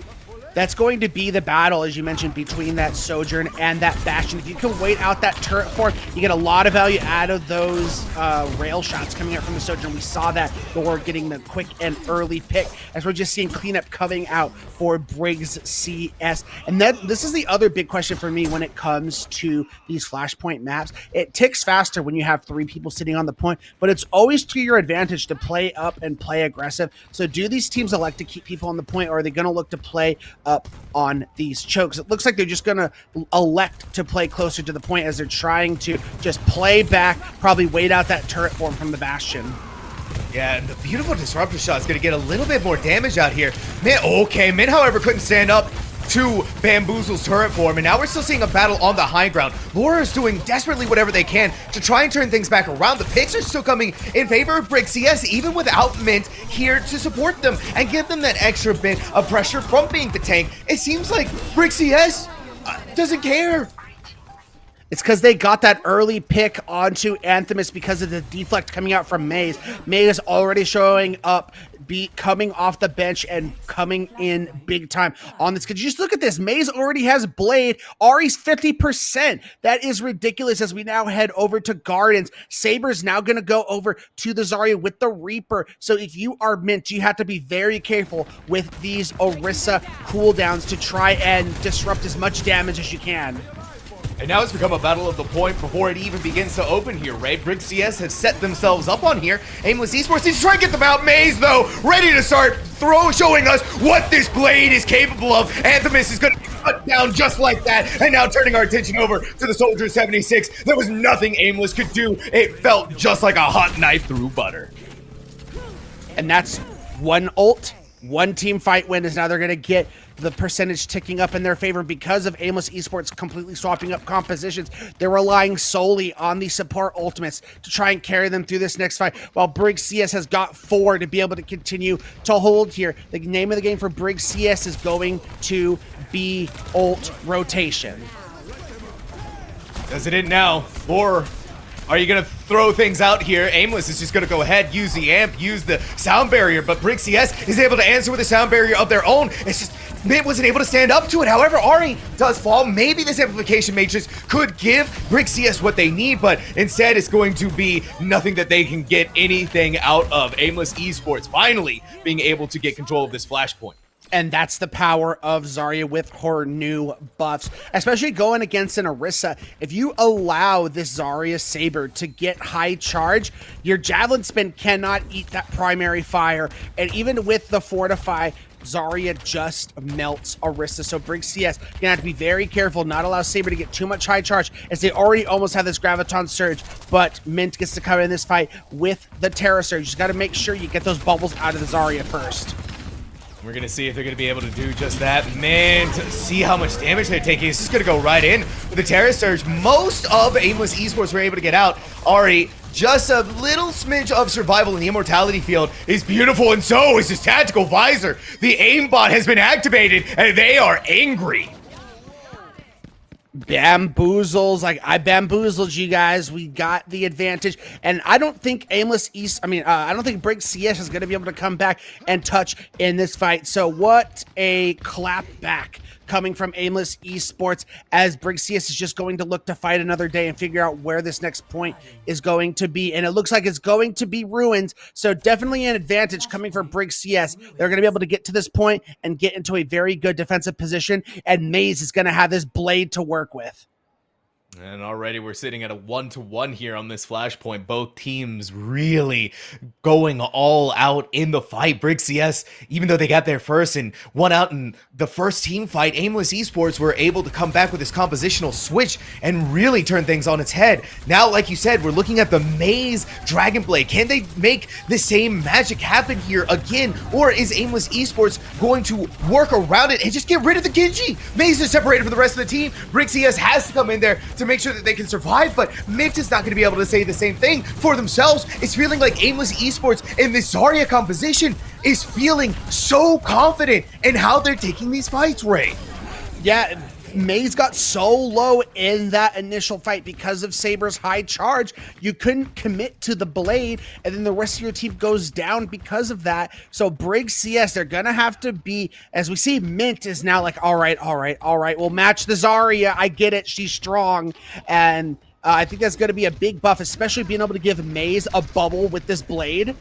That's going to be the battle, as you mentioned, between that Sojourn and that Bastion. If you can wait out that turret form, you get a lot of value out of those rail shots coming out from the Sojourn. We saw that Thor getting the quick and early pick, as we're just seeing cleanup coming out for Brig's CS. And this is the other big question for me when it comes to these Flashpoint maps. It ticks faster when you have 3 people sitting on the point, but it's always to your advantage to play up and play aggressive. So do these teams elect to keep people on the point, or are they going to look to play up on these chokes? It looks like they're just going to elect to play closer to the point as they're trying to just play back, probably wait out that turret form from the Bastion. Yeah, and the beautiful disruptor shot is going to get a little bit more damage out here. Min, however, couldn't stand up to Bamboozle's turret form, and now we're still seeing a battle on the high ground. Laura is doing desperately whatever they can to try and turn things back around. The picks are still coming in favor of Brig CS, even without Mint here to support them and give them that extra bit of pressure from being the tank. It seems like Brig CS doesn't care. It's because they got that early pick onto Anthemus because of the deflect coming out from Maze. Maze already showing up, coming off the bench and coming in big time on this. Could you just look at this? Maze already has Blade. Ari's 50%. That is ridiculous as we now head over to Gardens. Saber's now going to go over to the Zarya with the Reaper. So if you are Mint, you have to be very careful with these Orisa cooldowns to try and disrupt as much damage as you can. And now it's become a battle of the point before it even begins to open here, right? Brig CS has set themselves up on here. Aimless Esports needs to try and get them out. Maze, though, ready to start showing us what this Blade is capable of. Anthemus is going to be cut down just like that. And now turning our attention over to the Soldier 76. There was nothing Aimless could do. It felt just like a hot knife through butter. And that's one ult, one team fight win, is now they're going to get the percentage ticking up in their favor because of Aimless Esports completely swapping up compositions. They're relying solely on the support ultimates to try and carry them through this next fight, while Brig CS has got 4 to be able to continue to hold here. The name of the game for Brig CS is going to be ult rotation. Does it in now? Or are you going to throw things out here? Aimless is just going to go ahead, use the amp, use the sound barrier, but Brig CS is able to answer with a sound barrier of their own. It's just Mint wasn't able to stand up to it. However, Ari does fall. Maybe this amplification matrix could give Brig CS what they need, but instead it's going to be nothing that they can get anything out of. Aimless Esports finally being able to get control of this flashpoint. And that's the power of Zarya with her new buffs, especially going against an Orisa. If you allow this Zarya Saber to get high charge, your Javelin Spin cannot eat that primary fire. And even with the Fortify, Zarya just melts Orisa. So Brig CS gonna have to be very careful, not allow Saber to get too much high charge, as they already almost have this Graviton Surge, but Mint gets to come in this fight with the Terra Surge. You just gotta make sure you get those bubbles out of the Zarya first. We're going to see if they're going to be able to do just that. Man, to see how much damage they're taking. It's just going to go right in with the Terra Surge. Most of Aimless Esports were able to get out. Ari, just a little smidge of survival in the immortality field is beautiful, and so is his tactical visor. The aimbot has been activated, and they are angry. Bamboozles, like, I bamboozled you guys. We got the advantage, and I don't think I don't think Brig CS is going to be able to come back and touch in this fight. So what a clap back coming from Aimless Esports, as Brig CS is just going to look to fight another day and figure out where this next point is going to be. And it looks like it's going to be Ruins. So definitely an advantage coming for Brig CS. They're going to be able to get to this point and get into a very good defensive position. And Maze is going to have this Blade to work with. And already we're sitting at a 1-to-1 here on this flashpoint. Both teams really going all out in the fight. Brig CS, even though they got there first and won out in the first team fight, Aimless Esports were able to come back with this compositional switch and really turn things on its head. Now, like you said, we're looking at the Maze Dragon Blade. Can they make the same magic happen here again? Or is Aimless Esports going to work around it and just get rid of the Genji? Maze is separated from the rest of the team. Brig CS has to come in there to make sure that they can survive, but Mint is not going to be able to say the same thing for themselves. It's feeling like Aimless Esports in this Zarya composition is feeling so confident in how they're taking these fights, Ray. Yeah, Maze got so low in that initial fight because of Saber's high charge. You couldn't commit to the blade, and then the rest of your team goes down because of that. So Brig CS, they're gonna have to be, as we see, Mint is now like, all right, we'll match the Zarya. I get it, she's strong, and I think that's gonna be a big buff, especially being able to give Maze a bubble with this blade.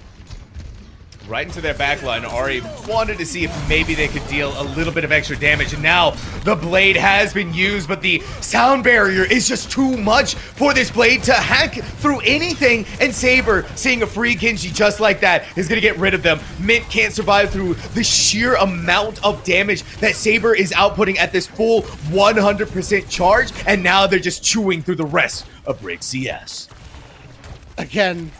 Right into their backline. Ari wanted to see if maybe they could deal a little bit of extra damage, and now the blade has been used, but the sound barrier is just too much for this blade to hack through anything, and Saber, seeing a free Genji just like that, is gonna get rid of them. Mint can't survive through the sheer amount of damage that Saber is outputting at this full 100% charge, and now they're just chewing through the rest of Brig CS. Again,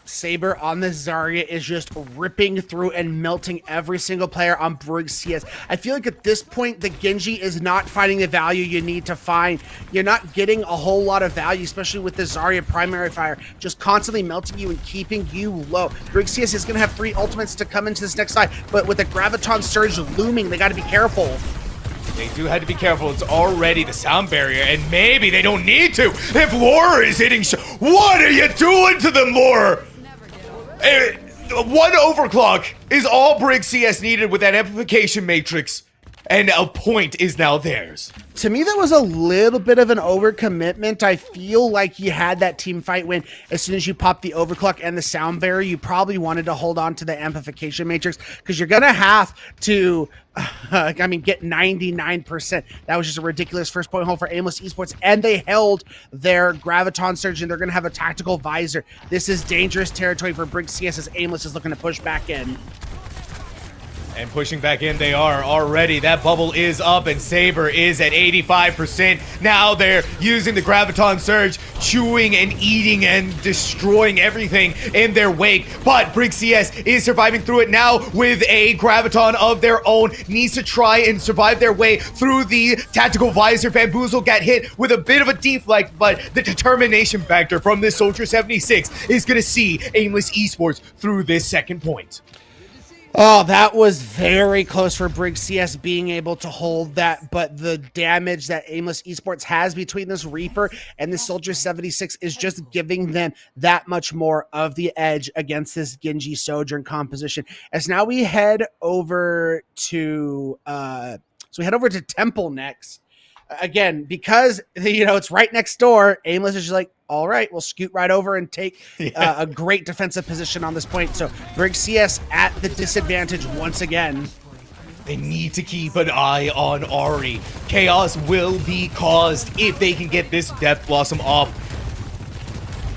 Saber on this Zarya is just ripping through and melting every single player on Brig CS. I feel like at this point, the Genji is not finding the value you need to find. You're not getting a whole lot of value, especially with the Zarya primary fire, just constantly melting you and keeping you low. Brig CS is going to have 3 ultimates to come into this next side, but with the Graviton Surge looming, they got to be careful. They do have to be careful. It's already the sound barrier, and maybe they don't need to. If Laura is hitting, what are you doing to them, Laura? 1 overclock is all Brig CS needed with that amplification matrix, and a point is now theirs. To me, that was a little bit of an overcommitment. I feel like you had that team fight win. As soon as you popped the overclock and the sound barrier, you probably wanted to hold on to the amplification matrix, because you're going to have to, get 99%. That was just a ridiculous first point hold for Aimless Esports, and they held their Graviton Surge, and they're going to have a tactical visor. This is dangerous territory for Brig CS as Aimless is looking to push back in. And pushing back in they are already. That bubble is up, and Saber is at 85%. Now they're using the Graviton Surge, chewing and eating and destroying everything in their wake. But Brig CS is surviving through it now with a Graviton of their own. Needs to try and survive their way through the tactical visor. Bamboozle got hit with a bit of a deflect, but the determination factor from this Soldier 76 is going to see Aimless Esports through this second point. Oh, that was very close for Brig CS being able to hold that, but the damage that Aimless Esports has between this Reaper and this Soldier 76 is just giving them that much more of the edge against this Genji Sojourn composition. As now we head over to Temple next. Again, because it's right next door, Aimless is just like, all right, we'll scoot right over and take a great defensive position on this point. So Brig CS at the disadvantage once again. They need to keep an eye on Ari. Chaos will be caused if they can get this Death Blossom off.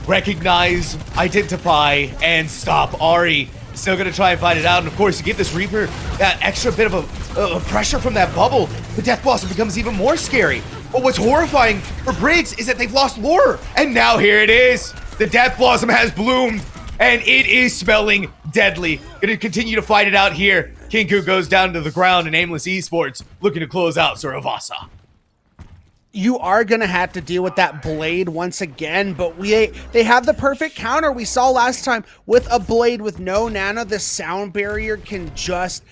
Recognize, identify, and stop. Ari still going to try and fight it out. And of course, you give this Reaper that extra bit of a pressure from that bubble, the Death Blossom becomes even more scary. But what's horrifying for Briggs is that they've lost Lure. And now here it is. The Death Blossom has bloomed, and it is smelling deadly. Gonna continue to fight it out here. Kinku goes down to the ground, and Aimless Esports looking to close out Suravasa. You are going to have to deal with that blade once again, but they have the perfect counter we saw last time. With a blade with no nano, the sound barrier can just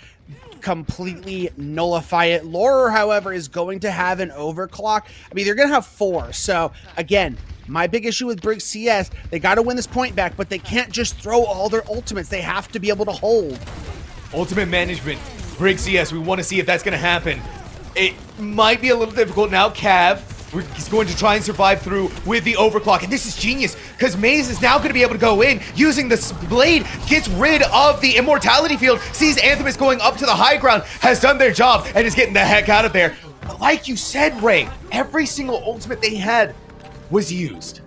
completely nullify it. Lure, however, is going to have an overclock. I mean, they're going to have 4. So, again, my big issue with Brig CS, they got to win this point back, but they can't just throw all their ultimates. They have to be able to hold. Ultimate management. Brig CS, we want to see if that's going to happen. It might be a little difficult now. Cav, he's going to try and survive through with the overclock. And this is genius, because Maze is now going to be able to go in using this blade, gets rid of the immortality field, sees Anthemus going up to the high ground, has done their job, and is getting the heck out of there. But like you said, Ray, every single ultimate they had was used.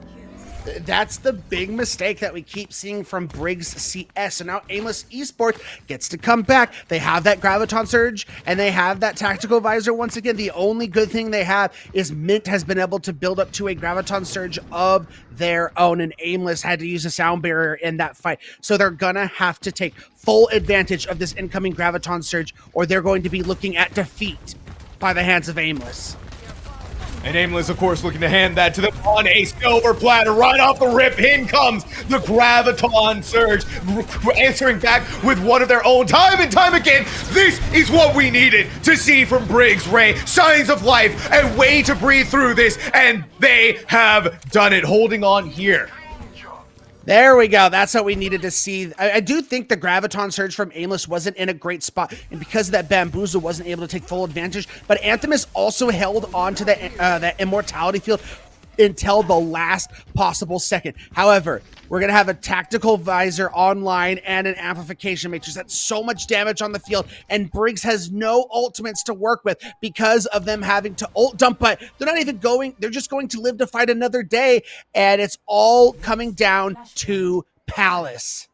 That's the big mistake that we keep seeing from Briggs CS. And now Aimless Esports gets to come back. They have that Graviton Surge, and they have that Tactical Visor once again. The only good thing they have is Mint has been able to build up to a Graviton Surge of their own, and Aimless had to use a sound barrier in that fight. So they're gonna have to take full advantage of this incoming Graviton Surge, or they're going to be looking at defeat by the hands of Aimless. And Aimless, of course, looking to hand that to them on a silver platter. Right off the rip, in comes the Graviton Surge, answering back with one of their own time and time again. This is what we needed to see from Brig's Ray. Signs of life, a way to breathe through this, and they have done it, holding on here. There we go. That's what we needed to see. I do think the Graviton Surge from Aimless wasn't in a great spot, and because of that, Bamboozle wasn't able to take full advantage. But Anthemus also held on to that Immortality Field until the last possible second. However, we're going to have a Tactical Visor online and an Amplification Matrix. That's so much damage on the field, and Briggs has no ultimates to work with because of them having to ult dump, but they're not even going, they're just going to live to fight another day, and it's all coming down to Palace.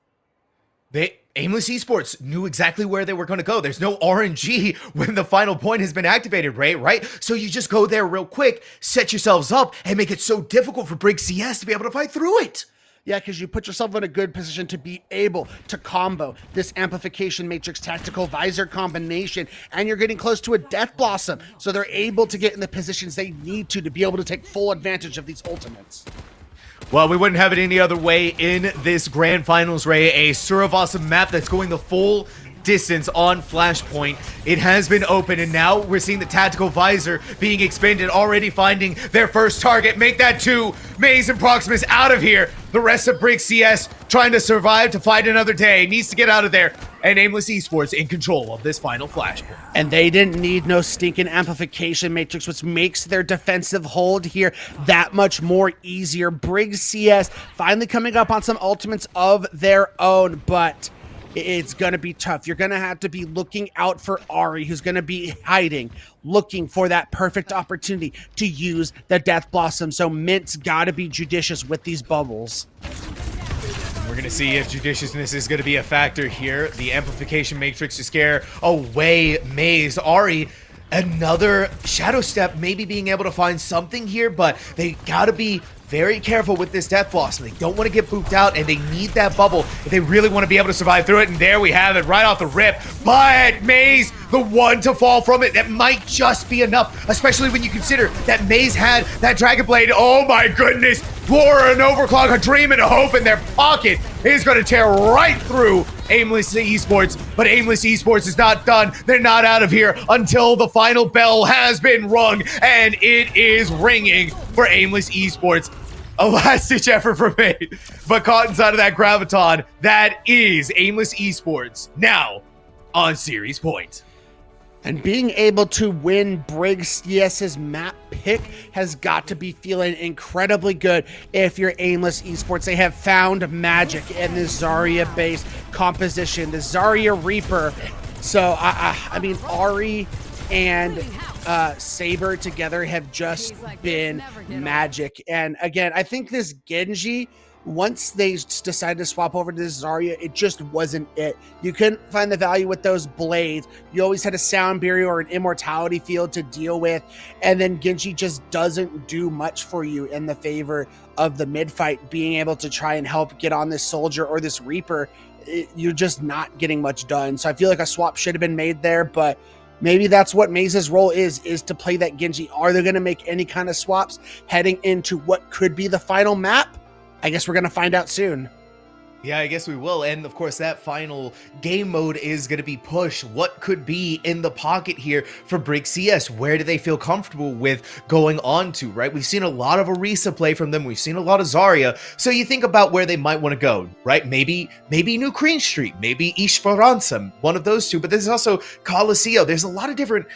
Aimless Esports knew exactly where they were going to go. There's no RNG when the final point has been activated, right? So you just go there real quick, set yourselves up, and make it so difficult for Brig CS to be able to fight through it. Yeah, because you put yourself in a good position to be able to combo this Amplification Matrix Tactical Visor combination, and you're getting close to a Death Blossom, so they're able to get in the positions they need to be able to take full advantage of these ultimates. Well, we wouldn't have it any other way in this Grand Finals, Ray. A Suravasa map that's going the full distance on Flashpoint. It has been open, and now we're seeing the Tactical Visor being expended, already finding their first target. Make that two. Maze and Proximus out of here. The rest of Brig CS trying to survive to fight another day. Needs to get out of there. And Aimless Esports in control of this final Flashpoint. And they didn't need no stinking Amplification Matrix, which makes their defensive hold here that much more easier. Brig CS finally coming up on some ultimates of their own, but it's going to be tough. You're going to have to be looking out for Ari, who's going to be hiding, looking for that perfect opportunity to use the Death Blossom. So Mint's got to be judicious with these bubbles. We're going to see if judiciousness is going to be a factor here. The Amplification Matrix to scare away Maze. Ari, another Shadow Step, maybe being able to find something here, but they got to be very careful with this Death Blossom. They don't want to get booped out, and they need that bubble if they really want to be able to survive through it. And there we have it right off the rip. But Maze, the one to fall from it, that might just be enough, especially when you consider that Maze had that Dragon Blade. Oh my goodness. Flora and Overclock, a dream and a hope in their pocket is going to tear right through Aimless Esports. But Aimless Esports is not done. They're not out of here until the final bell has been rung, and it is ringing for Aimless Esports. A last-ditch effort from me, but caught inside of that Graviton. That is Aimless Esports now on Series Point. And being able to win Brig CS's map pick has got to be feeling incredibly good if you're Aimless Esports. They have found magic in the Zarya-based composition, the Zarya Reaper. So, I mean, Ari and Saber together have just been magic. And again, I think this Genji, once they decided to swap over to this Zarya, it just wasn't it. You couldn't find the value with those blades. You always had a sound barrier or an immortality field to deal with, and then Genji just doesn't do much for you in the favor of the mid fight, being able to try and help get on this soldier or this Reaper. You're just not getting much done. So I feel like a swap should have been made there, but maybe that's what Maze's role is to play that Genji. Are they going to make any kind of swaps heading into what could be the final map? I guess we're going to find out soon. Yeah, I guess we will. And of course, that final game mode is going to be pushed. What could be in the pocket here for Brig CS? Where do they feel comfortable with going on to, right? We've seen a lot of Orisa play from them. We've seen a lot of Zarya. So you think about where they might want to go, right? Maybe New Green Street, maybe Esperanza, one of those two. But there's also Coliseo. There's a lot of different,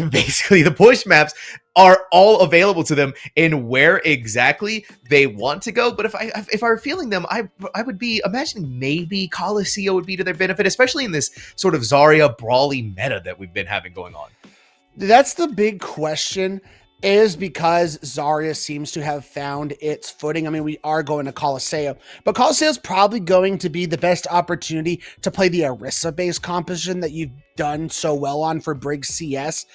basically the push maps are all available to them in where exactly they want to go. But if I were feeling them, I would be imagining maybe Coliseo would be to their benefit, especially in this sort of Zarya brawly meta that we've been having going on. That's the big question, is because Zarya seems to have found its footing. I mean, we are going to Coliseo, but Coliseo is probably going to be the best opportunity to play the Orisa-based composition that you've done so well on for Brig CS.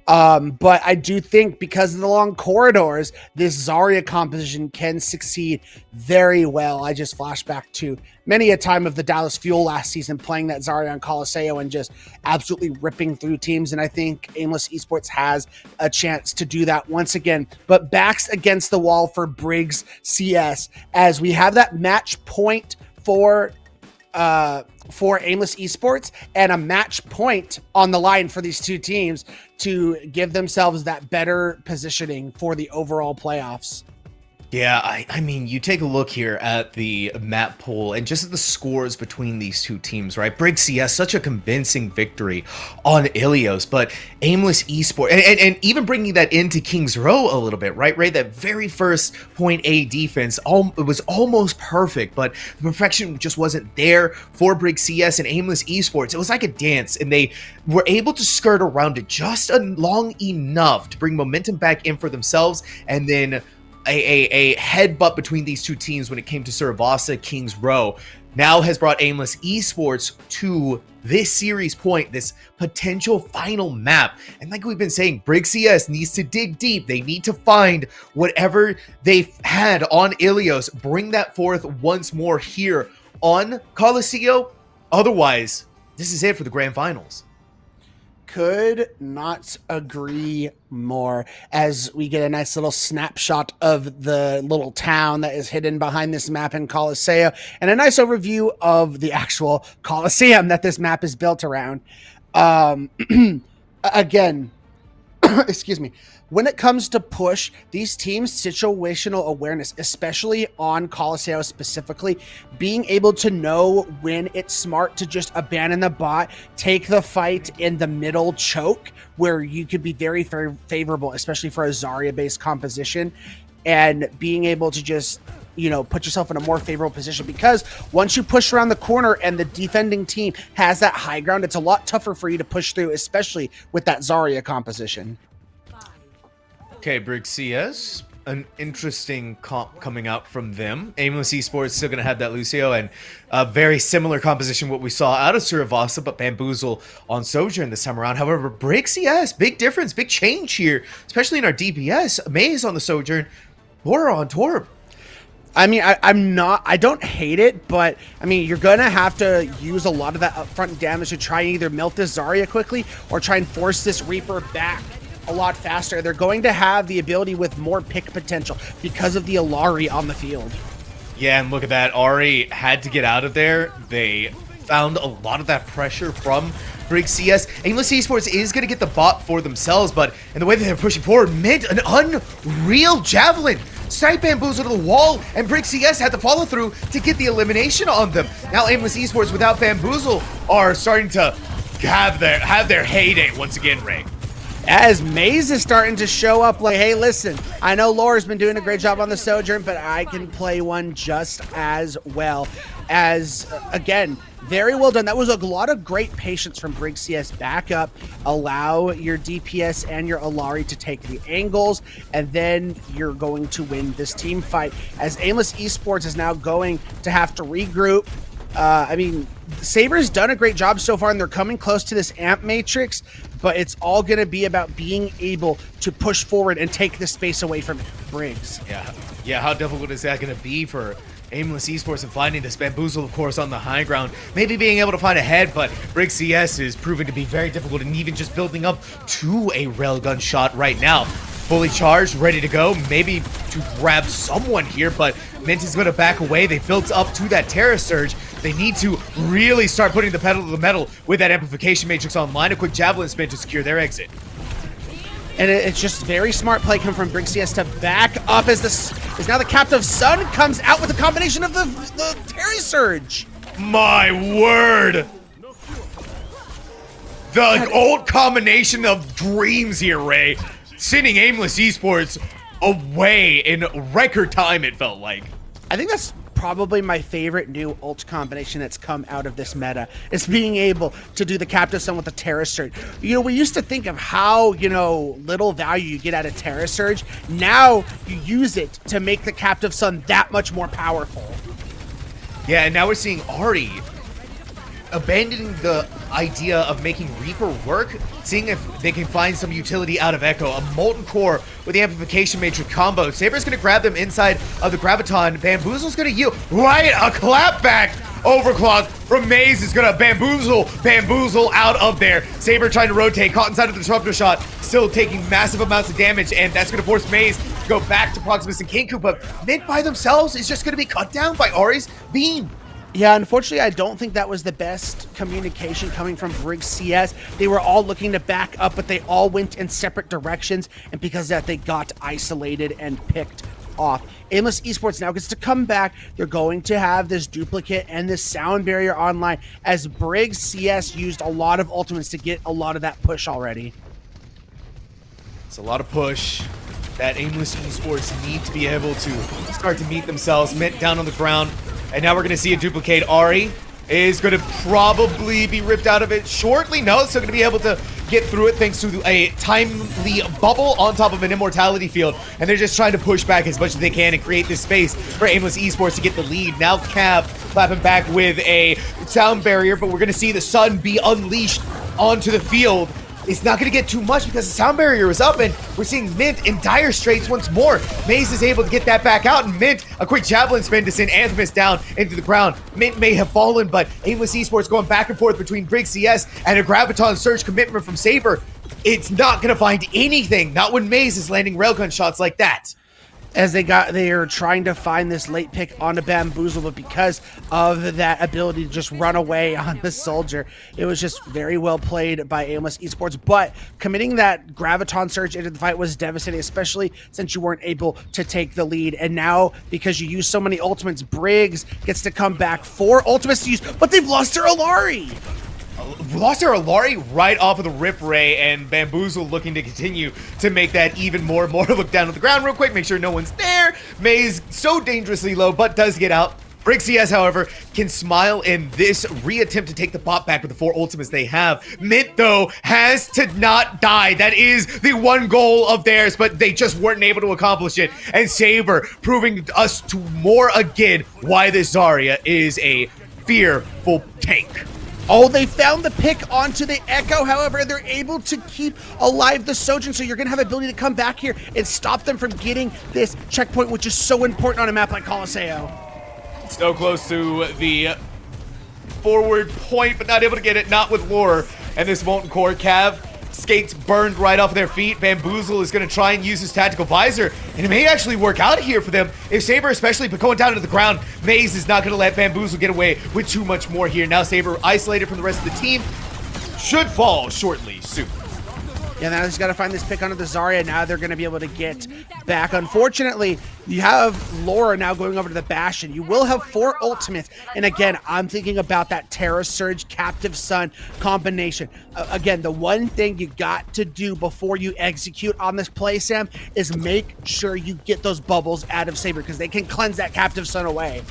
But I do think because of the long corridors, this Zarya composition can succeed very well. I just flash back to many a time of the Dallas Fuel last season playing that Zarya on Colosseo and just absolutely ripping through teams. And I think Aimless Esports has a chance to do that once again. But backs against the wall for Brig's CS as we have that match point for Aimless Esports and a match point on the line for these two teams to give themselves that better positioning for the overall playoffs. Yeah, I mean, you take a look here at the map pool and just at the scores between these two teams, right? Brig CS, such a convincing victory on Ilios, but Aimless Esports, and even bringing that into King's Row a little bit, right? That very first point A defense, it was almost perfect, but the perfection just wasn't there for Brig CS and Aimless Esports. It was like a dance, and they were able to skirt around it just long enough to bring momentum back in for themselves, and then a headbutt between these two teams when it came to Survasa King's Row now has brought Aimless Esports to this series point, this potential final map. And like we've been saying, Brig CS needs to dig deep. They need to find whatever they've had on Ilios, bring that forth once more here on Colosseo. Otherwise, this is it for the grand finals. Could not agree more as we get a nice little snapshot of the little town that is hidden behind this map in Colosseo and a nice overview of the actual Colosseum that this map is built around. Again, excuse me. When it comes to push, these teams' situational awareness, especially on Colosseo specifically, being able to know when it's smart to just abandon the bot, take the fight in the middle choke, where you could be very, very favorable, especially for a Zarya-based composition, and being able to just, you know, put yourself in a more favorable position, because once you push around the corner and the defending team has that high ground, it's a lot tougher for you to push through, especially with that Zarya composition. Okay, Brig CS, an interesting comp coming out from them. Aimless Esports still going to have that Lucio and a very similar composition what we saw out of Survasa, but Bamboozle on Sojourn this time around. However, Brig CS, big difference, big change here, especially in our DPS. Maze on the Sojourn, Laura on Torb. I mean, I don't hate it, but I mean, you're going to have to use a lot of that upfront damage to try and either milk this Zarya quickly or try and force this Reaper back a lot faster. They're going to have the ability with more pick potential because of the Alari on the field. Yeah, and look at that. Ari had to get out of there. They found a lot of that pressure from Brig CS. Aimless Esports is going to get the bot for themselves, but in the way that they're pushing forward, mid an unreal javelin. Snipe Bamboozle to the wall, and Brig CS had to follow through to get the elimination on them. Now Aimless Esports without Bamboozle are starting to have their heyday once again, Ray. As Maze is starting to show up like, hey, listen, I know Laura's been doing a great job on the Sojourn, but I can play one just as well. As, again, very well done. That was a lot of great patience from Brig CS. Back up, allow your DPS and your Alari to take the angles, and then you're going to win this team fight. As Aimless Esports is now going to have to regroup. I mean, Saber's done a great job so far, and they're coming close to this amp matrix, but it's all going to be about being able to push forward and take the space away from Briggs. Yeah, how difficult is that going to be for Aimless Esports and finding this Bamboozle, of course, on the high ground? Maybe being able to find a head, but Brig CS is proving to be very difficult, and even just building up to a railgun shot right now. Fully charged, ready to go, maybe to grab someone here, but Mint is going to back away. They built up to that Terror Surge. They need to really start putting the pedal to the metal with that Amplification Matrix online. A quick Javelin spin to secure their exit. And it's just very smart play coming from Brig CS to back up as now the Captive Sun comes out with a combination of the Terror Surge. My word! The old combination of dreams here, Ray. Sending Aimless Esports away in record time, it felt like. I think that's probably my favorite new ult combination that's come out of this meta, is being able to do the Captive Sun with the Terror Surge. You know, we used to think of how, you know, little value you get out of Terror Surge. Now you use it to make the Captive Sun that much more powerful. Yeah, and now we're seeing Ari abandoning the idea of making Reaper work, seeing if they can find some utility out of Echo. A Molten Core with the Amplification Matrix combo. Saber's going to grab them inside of the Graviton. Bamboozle's going to yield. Right, a clapback overclock from Maze is going to bamboozle out of there. Saber trying to rotate, caught inside of the Disruptor shot, still taking massive amounts of damage, and that's going to force Maze to go back to Proximus and Kenku, but Mint by themselves is just going to be cut down by Ahri's beam. Yeah, unfortunately, I don't think that was the best communication coming from Brig CS. They were all looking to back up, but they all went in separate directions, and because of that, they got isolated and picked off. Aimless Esports now gets to come back. They're going to have this duplicate and this sound barrier online, as Brig CS used a lot of ultimates to get a lot of that push already. It's a lot of push that Aimless Esports need to be able to start to meet themselves. Mint down on the ground. And now we're going to see a duplicate. Ahri is going to probably be ripped out of it shortly. No, still going to be able to get through it thanks to a timely bubble on top of an immortality field. And they're just trying to push back as much as they can and create this space for Aimless Esports to get the lead. Now Cav clapping back with a sound barrier, but we're going to see the sun be unleashed onto the field. It's not going to get too much because the sound barrier is up, and we're seeing Mint in dire straits once more. Maze is able to get that back out, and Mint, a quick javelin spin to send Anthemus down into the ground. Mint may have fallen, but Aimless Esports going back and forth between Brig CS and a Graviton Surge commitment from Saber. It's not going to find anything, not when Maze is landing railgun shots like that. As they are trying to find this late pick on a Bamboozle, but because of that ability to just run away on the soldier, it was just very well played by Aimless Esports. But committing that Graviton Surge into the fight was devastating, especially since you weren't able to take the lead. And now, because you use so many ultimates, Briggs gets to come back. 4 ultimates to use, but they've lost their Alari. Lost their Alari right off of the Rip Ray, and Bamboozle looking to continue to make that even more and more. Look down at the ground real quick, make sure no one's there. Maze so dangerously low, but does get out. Brig CS, however, can smile in this reattempt to take the bot back with the 4 ultimates they have. Mint, though, has to not die. That is the one goal of theirs, but they just weren't able to accomplish it. And Saber proving us to more again why this Zarya is a fearful tank. Oh, they found the pick onto the Echo. However, they're able to keep alive the Sojourn, so you're going to have the ability to come back here and stop them from getting this checkpoint, which is so important on a map like Colosseo. So close to the forward point, but not able to get it, not with Lure. And this Molten Core. Cav skates burned right off of their feet. Bamboozle is going to try and use his tactical visor, and it may actually work out here for them. If Saber, especially, but going down to the ground, Maze is not going to let Bamboozle get away with too much more here. Now Saber isolated from the rest of the team, should fall shortly soon. Yeah, now he's got to find this pick onto the Zarya. Now they're going to be able to get back. Unfortunately, you have Laura now going over to the Bastion. You will have 4 ultimates. And again, I'm thinking about that Terra Surge Captive Sun combination. Again, the one thing you got to do before you execute on this play, Sam, is make sure you get those bubbles out of Saber, because they can cleanse that Captive Sun away.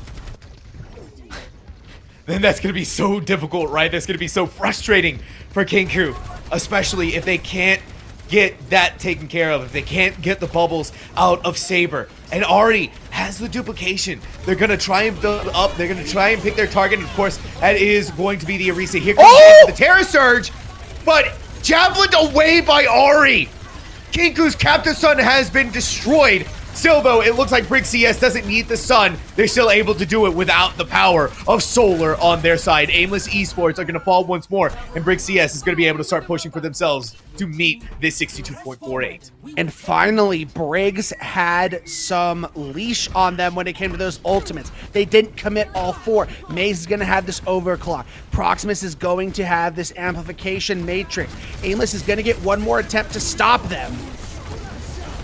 Then that's going to be so difficult, right? That's going to be so frustrating for Kenku, especially if they can't get that taken care of, if they can't get the bubbles out of Saber. And Ahri has the duplication. They're going to try and build up. They're going to try and pick their target. And of course, that is going to be the Arisa. Here comes the Terra Surge, but javelined away by Ahri. Kenku's Captive Sun has been destroyed. Still, though, it looks like Brig CS doesn't need the sun. They're still able to do it without the power of solar on their side. Aimless Esports are going to fall once more, and Brig CS is going to be able to start pushing for themselves to meet this 62.48. And finally, Briggs had some leash on them when it came to those ultimates. They didn't commit all 4. Maze is going to have this overclock. Proximus is going to have this amplification matrix. Aimless is going to get one more attempt to stop them.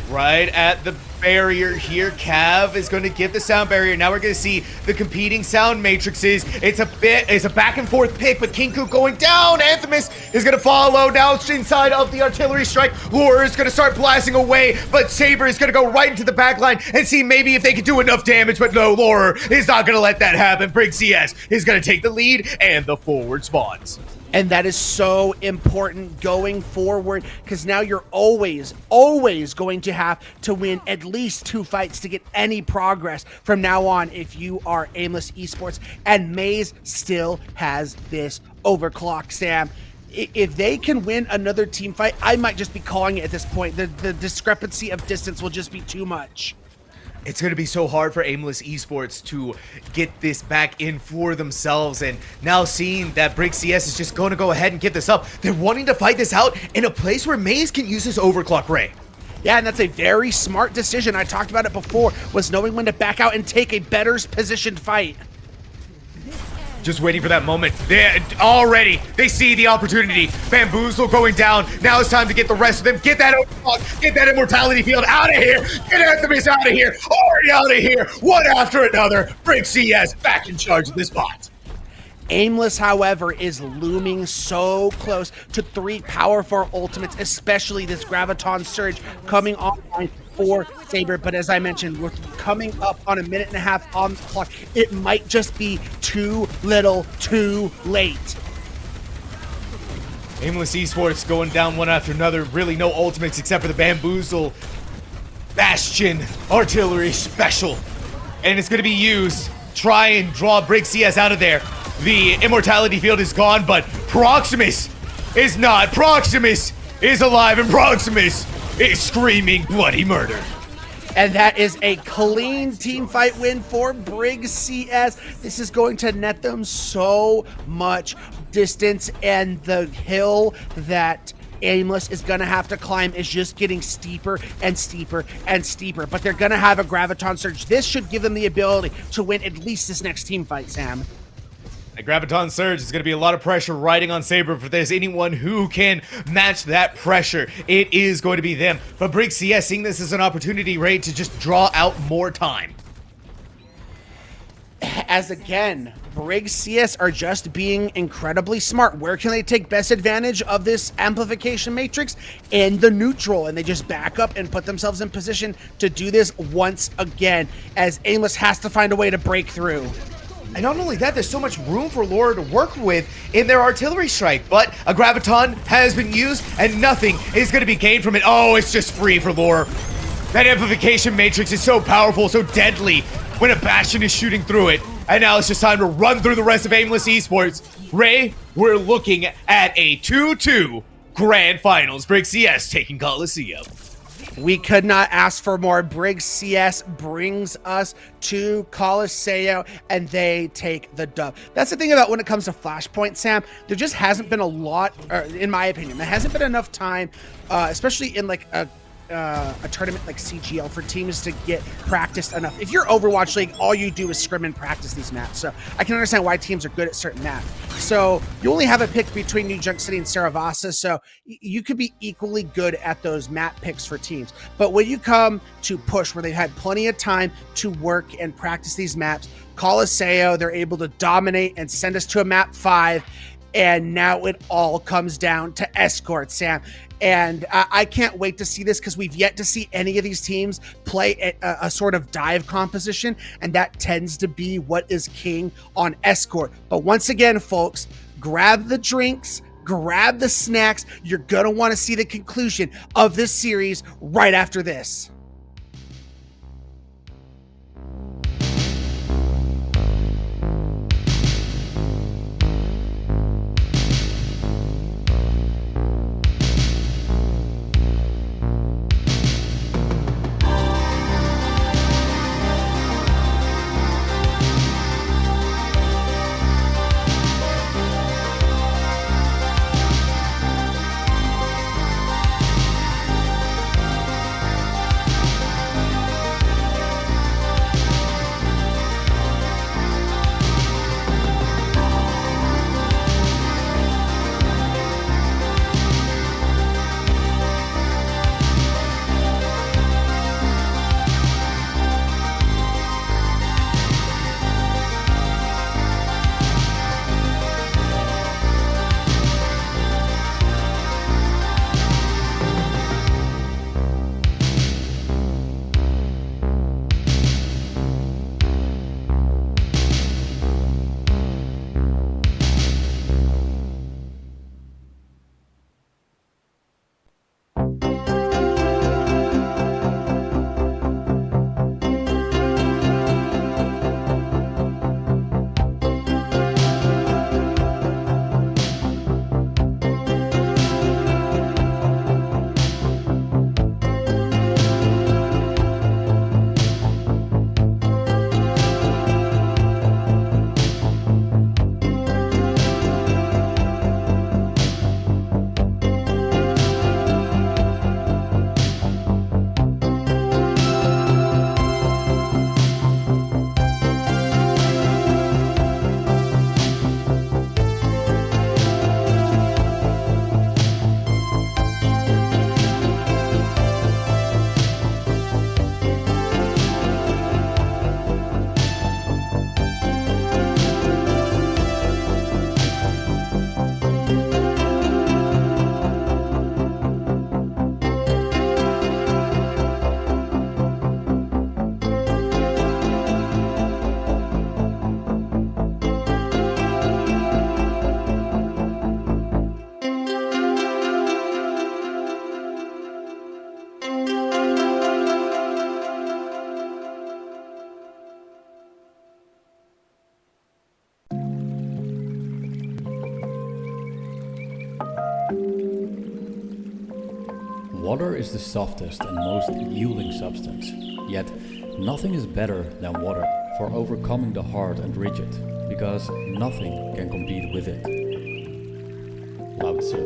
Right at the barrier here, Cav is going to give the sound barrier. Now we're going to see the competing sound matrices. It's a back and forth pick, but Kenku going down. Anthemus is going to follow now inside of the artillery strike. Lure is going to start blasting away, but Saber is going to go right into the back line and see maybe if they can do enough damage, but no, Lure is not going to let that happen. Brig CS is going to take the lead and the forward spawns. And that is so important going forward, because now you're always going to have to win at least 2 fights to get any progress from now on if you are Aimless Esports. And Maze still has this overclock, Sam. If they can win another team fight, I might just be calling it at this point. The discrepancy of distance will just be too much. It's going to be so hard for Aimless Esports to get this back in for themselves, and now seeing that Brig CS is just going to go ahead and give this up, they're wanting to fight this out in a place where Maze can use his overclock ray. Yeah, and that's a very smart decision. I talked about it before, was knowing when to back out and take a better positioned fight. Just waiting for that moment. They see the opportunity. Bamboozle going down. Now it's time to get the rest of them. Get that overclock. Get that immortality field out of here. Get Anthemis out of here. Already out of here. One after another. Brig CS back in charge of this bot. Aimless, however, is looming so close to 3 powerful ultimates, especially this Graviton Surge coming online for Saber. But as I mentioned, we're coming up on a minute and a half on the clock. It might just be too little, too late. Aimless Esports going down one after another. Really no ultimates except for the Bamboozle Bastion Artillery Special. And it's going to be used. Try and draw Brig CS out of there. The immortality field is gone, but Proximus is not. Proximus is alive, and Proximus is screaming bloody murder. And that is a clean team fight win for Brig CS. This is going to net them so much distance, and the hill that Aimless is going to have to climb is just getting steeper and steeper and steeper. But they're going to have a Graviton Surge. This should give them the ability to win at least this next team fight, Sam. A Graviton Surge is going to be a lot of pressure riding on Saber. If there's anyone who can match that pressure, it is going to be them. But Brig CS seeing this as an opportunity, Ray, to just draw out more time. As again, Brig CS are just being incredibly smart. Where can they take best advantage of this amplification matrix? In the neutral, and they just back up and put themselves in position to do this once again, as Aimless has to find a way to break through. And not only that, there's so much room for Laura to work with in their artillery strike, but a Graviton has been used and nothing is going to be gained from it. Oh, it's just free for Laura. That amplification matrix is so powerful, so deadly when a Bastion is shooting through it. And now it's just time to run through the rest of Aimless Esports. Ray, we're looking at a 2-2 grand finals. Brig CS taking Coliseum. We could not ask for more. Brig CS brings us to Coliseum, and they take the dub. That's the thing about when it comes to Flashpoint, Sam. There just hasn't been a lot, in my opinion, there hasn't been enough time, especially in like a tournament like CGL, for teams to get practiced enough. If you're Overwatch League, all you do is scrim and practice these maps. So I can understand why teams are good at certain maps. So you only have a pick between New Junk City and Saravasa, so you could be equally good at those map picks for teams. But when you come to push, where they've had plenty of time to work and practice these maps, Coliseum, they're able to dominate and send us to a map 5. And now it all comes down to Escort, Sam. And I can't wait to see this, because we've yet to see any of these teams play a sort of dive composition, and that tends to be what is king on Escort. But once again, folks, grab the drinks, grab the snacks. You're going to want to see the conclusion of this series right after this. Water is the softest and most yielding substance, yet nothing is better than water for overcoming the hard and rigid, because nothing can compete with it. Lao Tzu.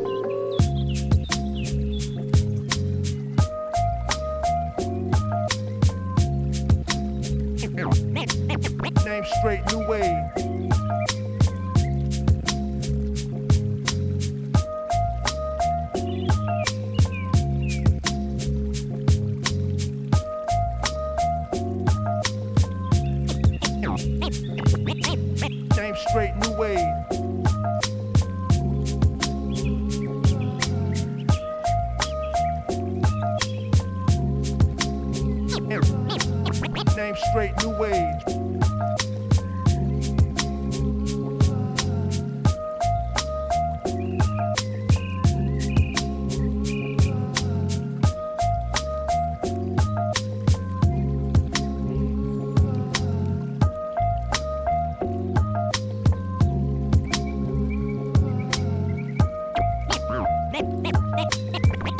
Name straight, new wave. Name straight, new wave. Name straight, new wave.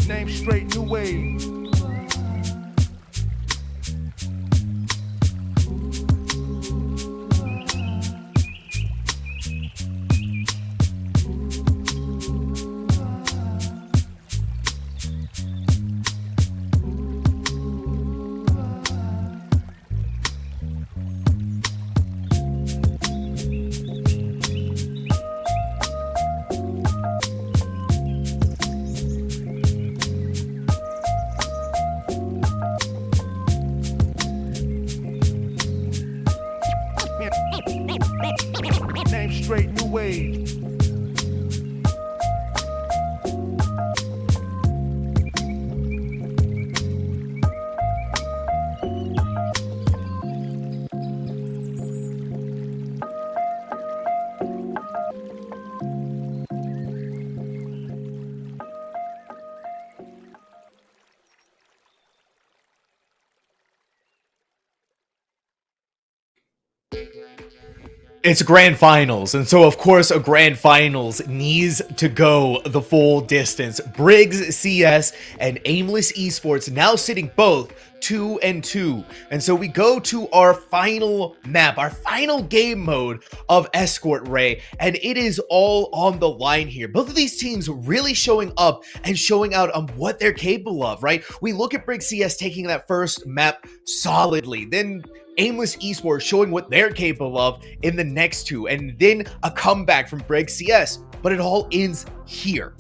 Name straight, new wave. Name straight, new wave. It's grand finals, and so of course a grand finals needs to go the full distance. Briggs CS and Aimless Esports now sitting both 2-2, and so we go to our final map, our final game mode of Escort Ray, and it is all on the line here. Both of these teams really showing up and showing out on what they're capable of, right? We look at Briggs CS taking that first map solidly, then Aimless Esports showing what they're capable of in the next two, and then a comeback from Brig CS, but it all ends here.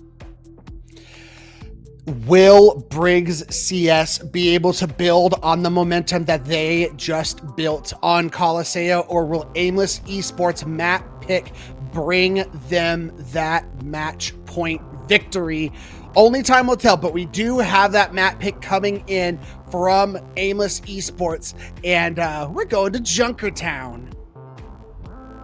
Will Briggs CS be able to build on the momentum that they just built on Colosseo, or will Aimless Esports map pick bring them that match point victory? Only time will tell, but we do have that map pick coming in from Aimless Esports, and we're going to Junkertown.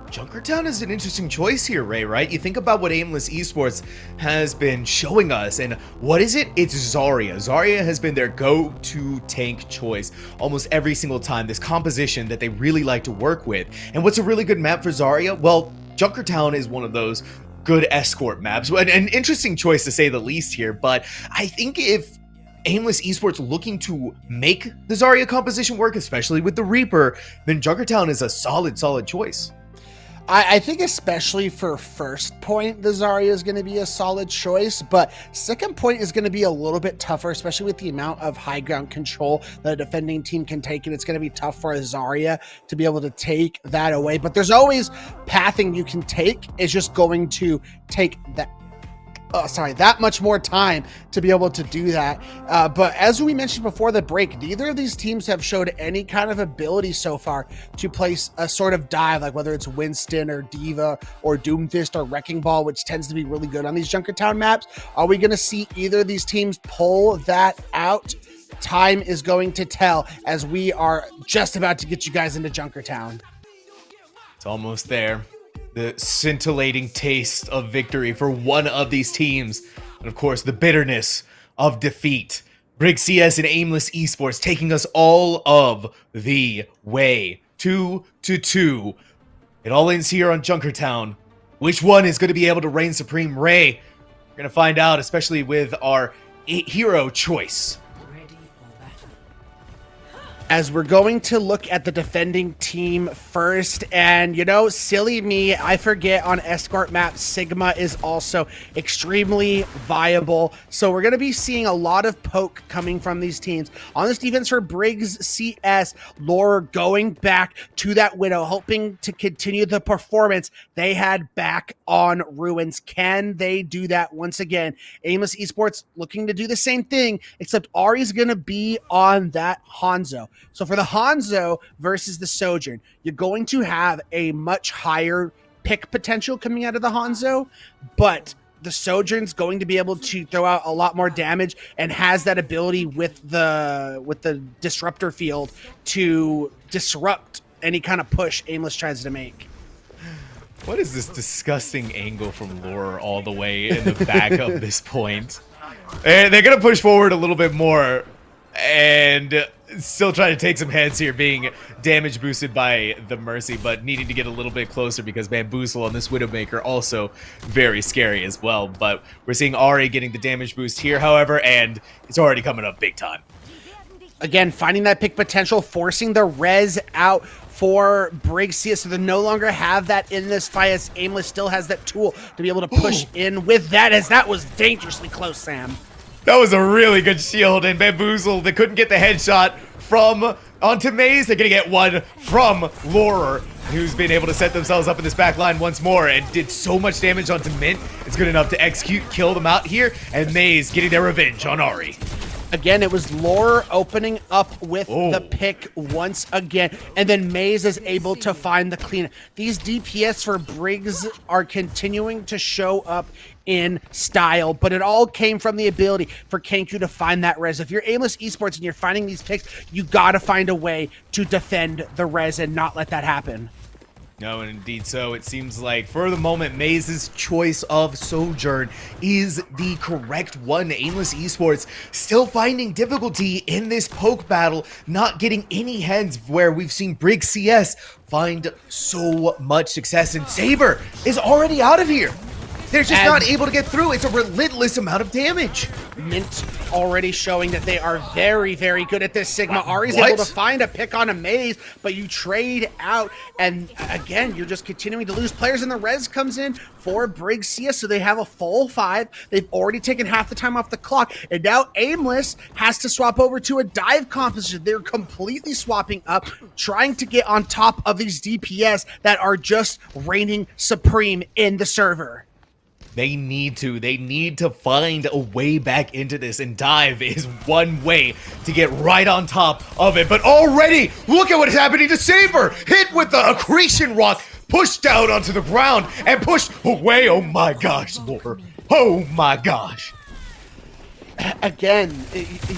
Junkertown is an interesting choice here, Ray, right? You think about what Aimless Esports has been showing us, and what is it? It's Zarya. Zarya has been their go-to tank choice almost every single time, this composition that they really like to work with. And what's a really good map for Zarya? Well, Junkertown is one of those good escort maps. An interesting choice to say the least here, but I think if Aimless Esports looking to make the Zarya composition work, especially with the Reaper, then Junkertown is a solid choice. I think especially for first point, the Zarya is going to be a solid choice, but second point is going to be a little bit tougher, especially with the amount of high ground control that a defending team can take, and it's going to be tough for a Zarya to be able to take that away. But there's always pathing you can take. It's just going to take that much more time to be able to do that. But as we mentioned before the break, neither of these teams have showed any kind of ability so far to place a sort of dive, like whether it's Winston or Diva or Doomfist or Wrecking Ball, which tends to be really good on these Junkertown maps. Are we going to see either of these teams pull that out? Time is going to tell, as we are just about to get you guys into Junkertown. It's almost there. The scintillating taste of victory for one of these teams. And of course, the bitterness of defeat. Brig CS and Aimless Esports taking us all of the way. 2-2. It all ends here on Junkertown. Which one is going to be able to reign supreme? Ray, we're going to find out, especially with our hero choice. As we're going to look at the defending team first, and you know, silly me, I forget on escort map Sigma is also extremely viable, so we're going to be seeing a lot of poke coming from these teams. On this defense for Brig's CS, Lore going back to that Widow, hoping to continue the performance they had back on Ruins. Can they do that once again? Aimless Esports looking to do the same thing, except Ari's going to be on that Hanzo. So for the Hanzo versus the Sojourn, you're going to have a much higher pick potential coming out of the Hanzo, but the Sojourn's going to be able to throw out a lot more damage and has that ability with the disruptor field to disrupt any kind of push Aimless tries to make. What is this disgusting angle from Lore all the way in the back of this point? And they're going to push forward a little bit more and still trying to take some heads here, being damage boosted by the Mercy, but needing to get a little bit closer because Bamboozle on this Widowmaker also very scary as well. But we're seeing Ari getting the damage boost here, however, and it's already coming up big time. Again, finding that pick potential, forcing the res out for Brig CS, so they no longer have that in this fight, as Aimless still has that tool to be able to push in with that, as that was dangerously close, Sam. That was a really good shield, and Bamboozle, they couldn't get the headshot from onto Maze. They're gonna get one from Lore, who's been able to set themselves up in this back line once more and did so much damage onto Mint. It's good enough to execute, kill them out here, and Maze getting their revenge on Ari. Again, it was Lore opening up with the pick once again, and then Maze is able to find the clean. These DPS for Briggs are continuing to show up in style, but it all came from the ability for Kenku to find that res. If you're Aimless Esports and you're finding these picks, you gotta find a way to defend the res and not let that happen. No, and indeed so. It seems like, for the moment, Maze's choice of Sojourn is the correct one. Aimless Esports still finding difficulty in this poke battle, not getting any heads where we've seen Brig CS find so much success, and Saber is already out of here. They're just not able to get through. It's a relentless amount of damage. Mint already showing that they are very, very good at this. Sigma Ari's able to find a pick on a Maze, but you trade out, and again, you're just continuing to lose players, and the res comes in for Brig CS, so they have a full 5. They've already taken half the time off the clock, and now Aimless has to swap over to a dive composition. They're completely swapping up, trying to get on top of these DPS that are just reigning supreme in the server. They need to find a way back into this, and dive is one way to get right on top of it. But already, look at what's happening to Saber! Hit with the accretion rock, pushed down onto the ground, and pushed away. Oh my gosh, Lore. Oh my gosh. Again,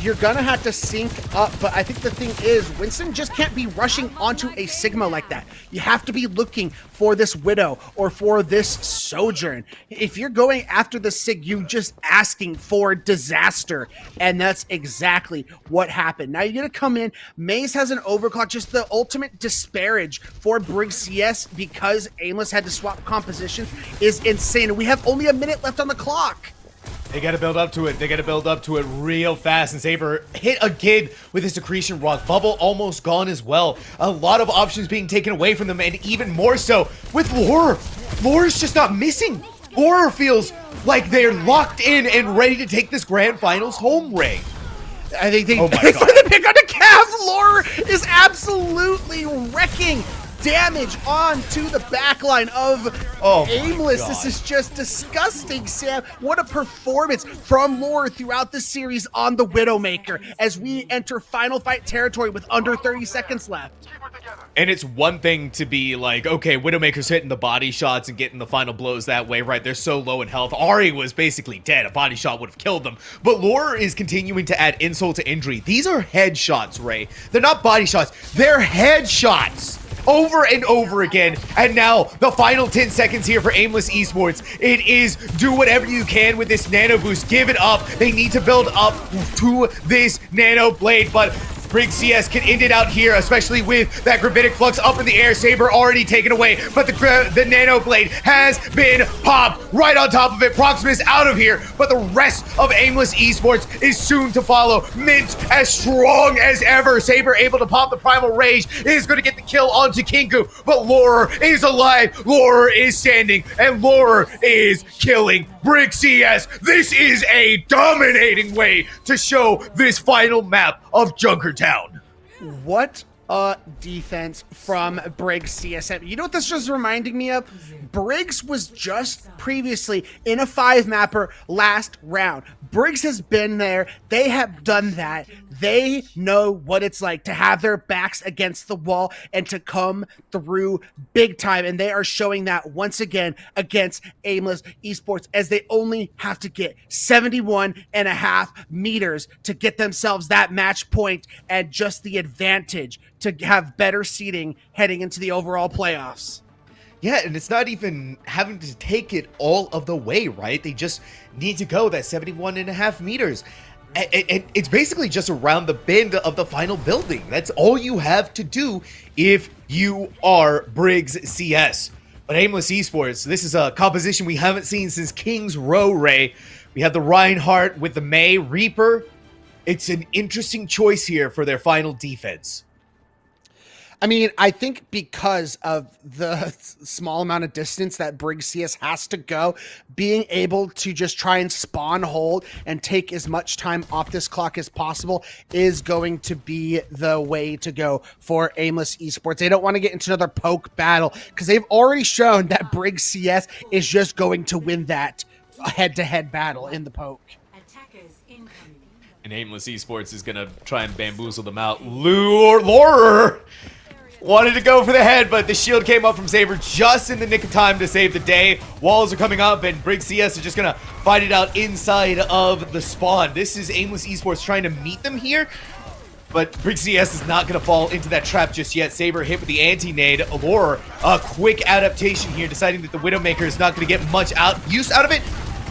you're gonna have to sync up, but I think the thing is, Winston just can't be rushing onto a Sigma like that. You have to be looking for this Widow or for this Sojourn. If you're going after the Sig, you're just asking for disaster, and that's exactly what happened. Now you're gonna come in, Maze has an overclock, just the ultimate disparage for Brig CS because Aimless had to swap compositions is insane. We have only a minute left on the clock. They gotta build up to it. They gotta build up to it real fast. And Saber hit again with his accretion rock. Bubble almost gone as well. A lot of options being taken away from them, and even more so with Lore. Lore's just not missing. Lore feels like they're locked in and ready to take this grand finals home, Ray. I think they find the pick on the Cav. Lore is absolutely wrecking damage onto the backline of Aimless. This is just disgusting, Sam. What a performance from Lore throughout the series on the Widowmaker as we enter final fight territory with under 30 seconds left. And it's one thing to be like, okay, Widowmaker's hitting the body shots and getting the final blows that way, right? They're so low in health. Ari was basically dead. A body shot would have killed them. But Lore is continuing to add insult to injury. These are headshots, Ray. They're not body shots. They're headshots. Over and over again. And now the final 10 seconds here for Aimless Esports. It is do whatever you can with this nano boost. Give it up. They need to build up to this nano blade, but Brig CS can end it out here, especially with that Gravitic Flux up in the air. Saber already taken away, but the Nano Blade has been popped right on top of it. Proximus out of here, but the rest of Aimless Esports is soon to follow. Mint as strong as ever. Saber able to pop the Primal Rage, is going to get the kill onto Kinku, but Laurer is alive, Laurer is standing, and Laurer is killing Brig CS. This is a dominating way to show this final map of Junkertown. What a defense from Briggs CSM. You know what this is reminding me of? Briggs was just previously in a 5-mapper last round. Briggs has been there. They have done that. They know what it's like to have their backs against the wall and to come through big time. And they are showing that once again against Aimless Esports, as they only have to get 71.5 meters to get themselves that match point and just the advantage to have better seeding heading into the overall playoffs. Yeah, and it's not even having to take it all of the way, right? They just need to go that 71.5 meters. It's basically just around the bend of the final building. That's all you have to do if you are Briggs CS. But Aimless Esports, this is a composition we haven't seen since King's Row, Ray. We have the Reinhardt with the May Reaper. It's an interesting choice here for their final defense. I mean, I think because of the small amount of distance that Brig CS has to go, being able to just try and spawn hold and take as much time off this clock as possible is going to be the way to go for Aimless Esports. They don't want to get into another poke battle because they've already shown that Brig CS is just going to win that head-to-head battle in the poke. And Aimless Esports is going to try and bamboozle them out. Laurer wanted to go for the head, but the shield came up from Saber just in the nick of time to save the day. Walls are coming up, and Brig CS is just going to fight it out inside of the spawn. This is Aimless Esports trying to meet them here, but Brig CS is not going to fall into that trap just yet. Saber hit with the anti-nade. Allure, a quick adaptation here, deciding that the Widowmaker is not going to get much use out of it.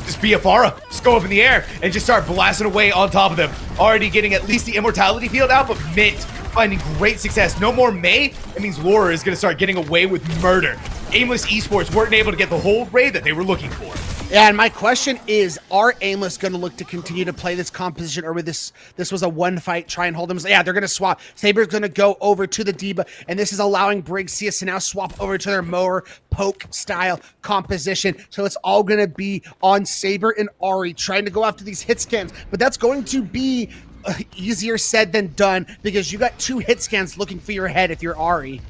Just be a Pharah, just go up in the air and just start blasting away on top of them. Already getting at least the immortality field out, but Mint finding great success. No more May. That means Laura is going to start getting away with murder. Aimless Esports weren't able to get the hold raid that they were looking for. Yeah, and my question is, are Aimless going to look to continue to play this composition, or with this was a one fight, try and hold them? Yeah, they're going to swap. Saber's going to go over to the D.Va, and this is allowing Brig CS to now swap over to their more poke style composition. So it's all going to be on Saber and Ari trying to go after these hit scans, but that's going to be easier said than done because you got 2 hit scans looking for your head if you're Ari.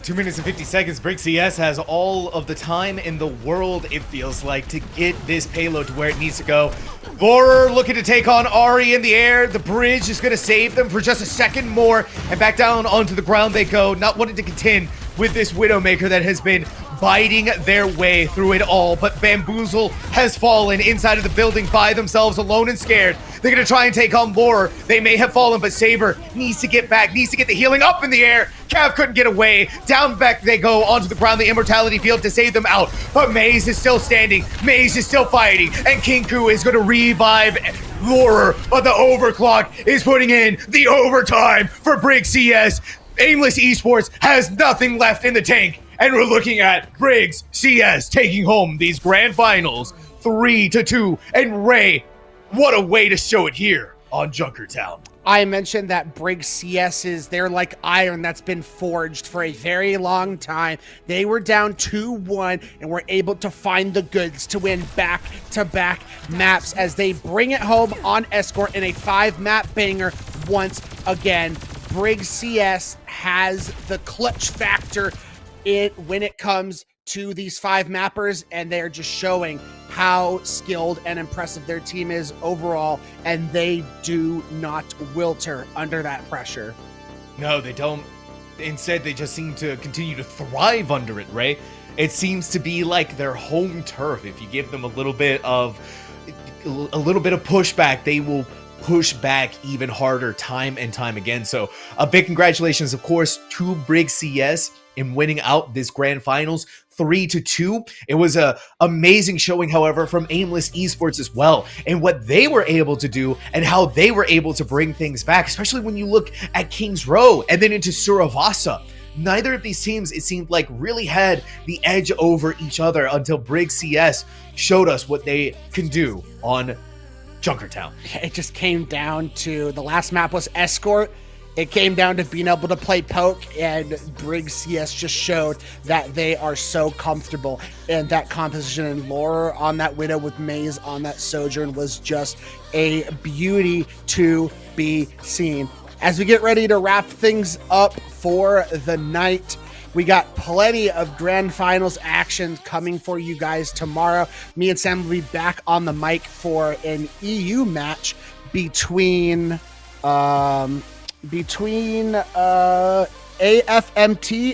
2 minutes and 50 seconds. Brig CS has all of the time in the world, it feels like, to get this payload to where it needs to go. Borer looking to take on Ari in the air. The bridge is going to save them for just a second more, and back down onto the ground they go, not wanting to contend with this Widowmaker that has been biting their way through it all. But Bamboozle has fallen inside of the building by themselves, alone and scared. They're going to try and take on Laurer. They may have fallen, but Saber needs to get back, needs to get the healing up in the air. Cav couldn't get away. Down back they go onto the ground, the immortality field to save them out. But Maze is still standing. Maze is still fighting. And Kinku is going to revive Laurer. But the overclock is putting in the overtime for Brig CS. Aimless Esports has nothing left in the tank. And we're looking at Briggs CS taking home these grand finals 3-2. And Ray, what a way to show it here on Junkertown. I mentioned that Brig CS they're like iron that's been forged for a very long time. They were down 2-1 and were able to find the goods to win back-to-back maps as they bring it home on Escort in a 5-map banger once again. Brig CS has the clutch factor when it comes to these 5-mappers, and they're just showing how skilled and impressive their team is overall, and they do not wilter under that pressure. No, they don't. Instead, they just seem to continue to thrive under it, Ray. It seems to be like their home turf. If you give them a little bit of pushback, they will push back even harder time and time again. So a big congratulations, of course, to Brig CS. in winning out this grand finals 3-2. It was a amazing showing, however, from Aimless Esports as well, and what they were able to do and how they were able to bring things back, especially when you look at Kings Row and then into Suravasa. Neither of these teams, it seemed like, really had the edge over each other until Brig CS showed us what they can do on Junkertown. It just came down to the last map was Escort. It came down to being able to play poke, and Brig CS just showed that they are so comfortable. And that composition and lore on that Widow with Maze on that Sojourn was just a beauty to be seen. As we get ready to wrap things up for the night, we got plenty of grand finals action coming for you guys tomorrow. Me and Sam will be back on the mic for an EU match between AFMT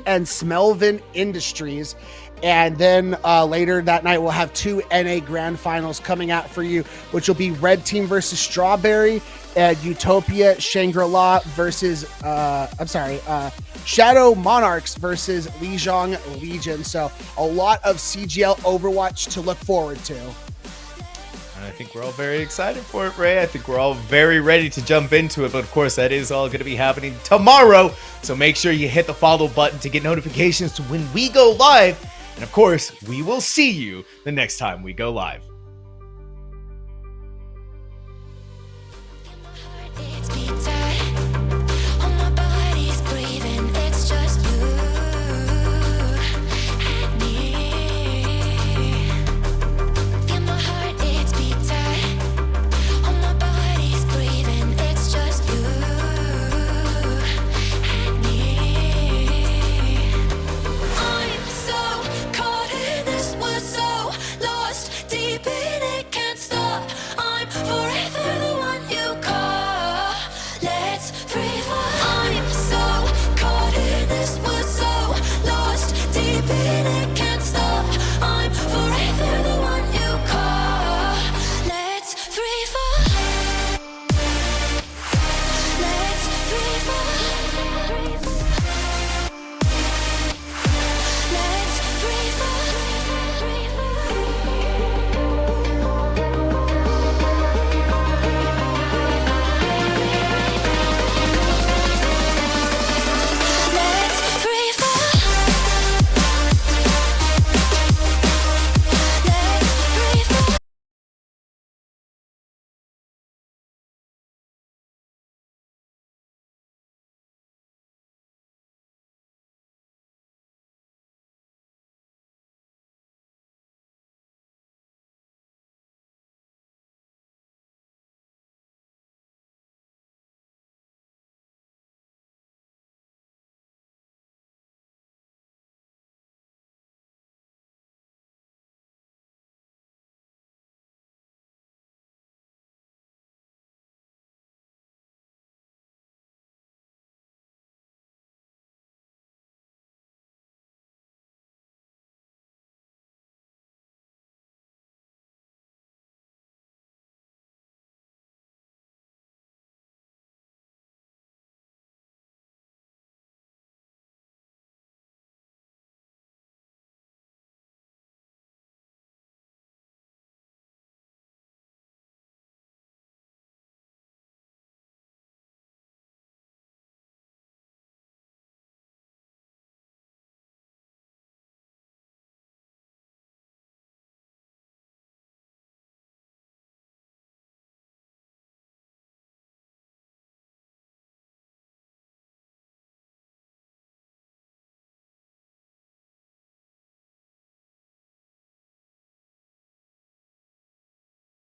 and Smelvin Industries. And then later that night, we'll have 2 NA grand finals coming out for you, which will be Red Team versus Strawberry and Utopia Shangri-La versus, Shadow Monarchs versus Lijiang Legion. So a lot of CGL Overwatch to look forward to. I think we're all very excited for it, Ray. I think we're all very ready to jump into it. But of course, that is all going to be happening tomorrow. So make sure you hit the follow button to get notifications when we go live. And of course, we will see you the next time we go live.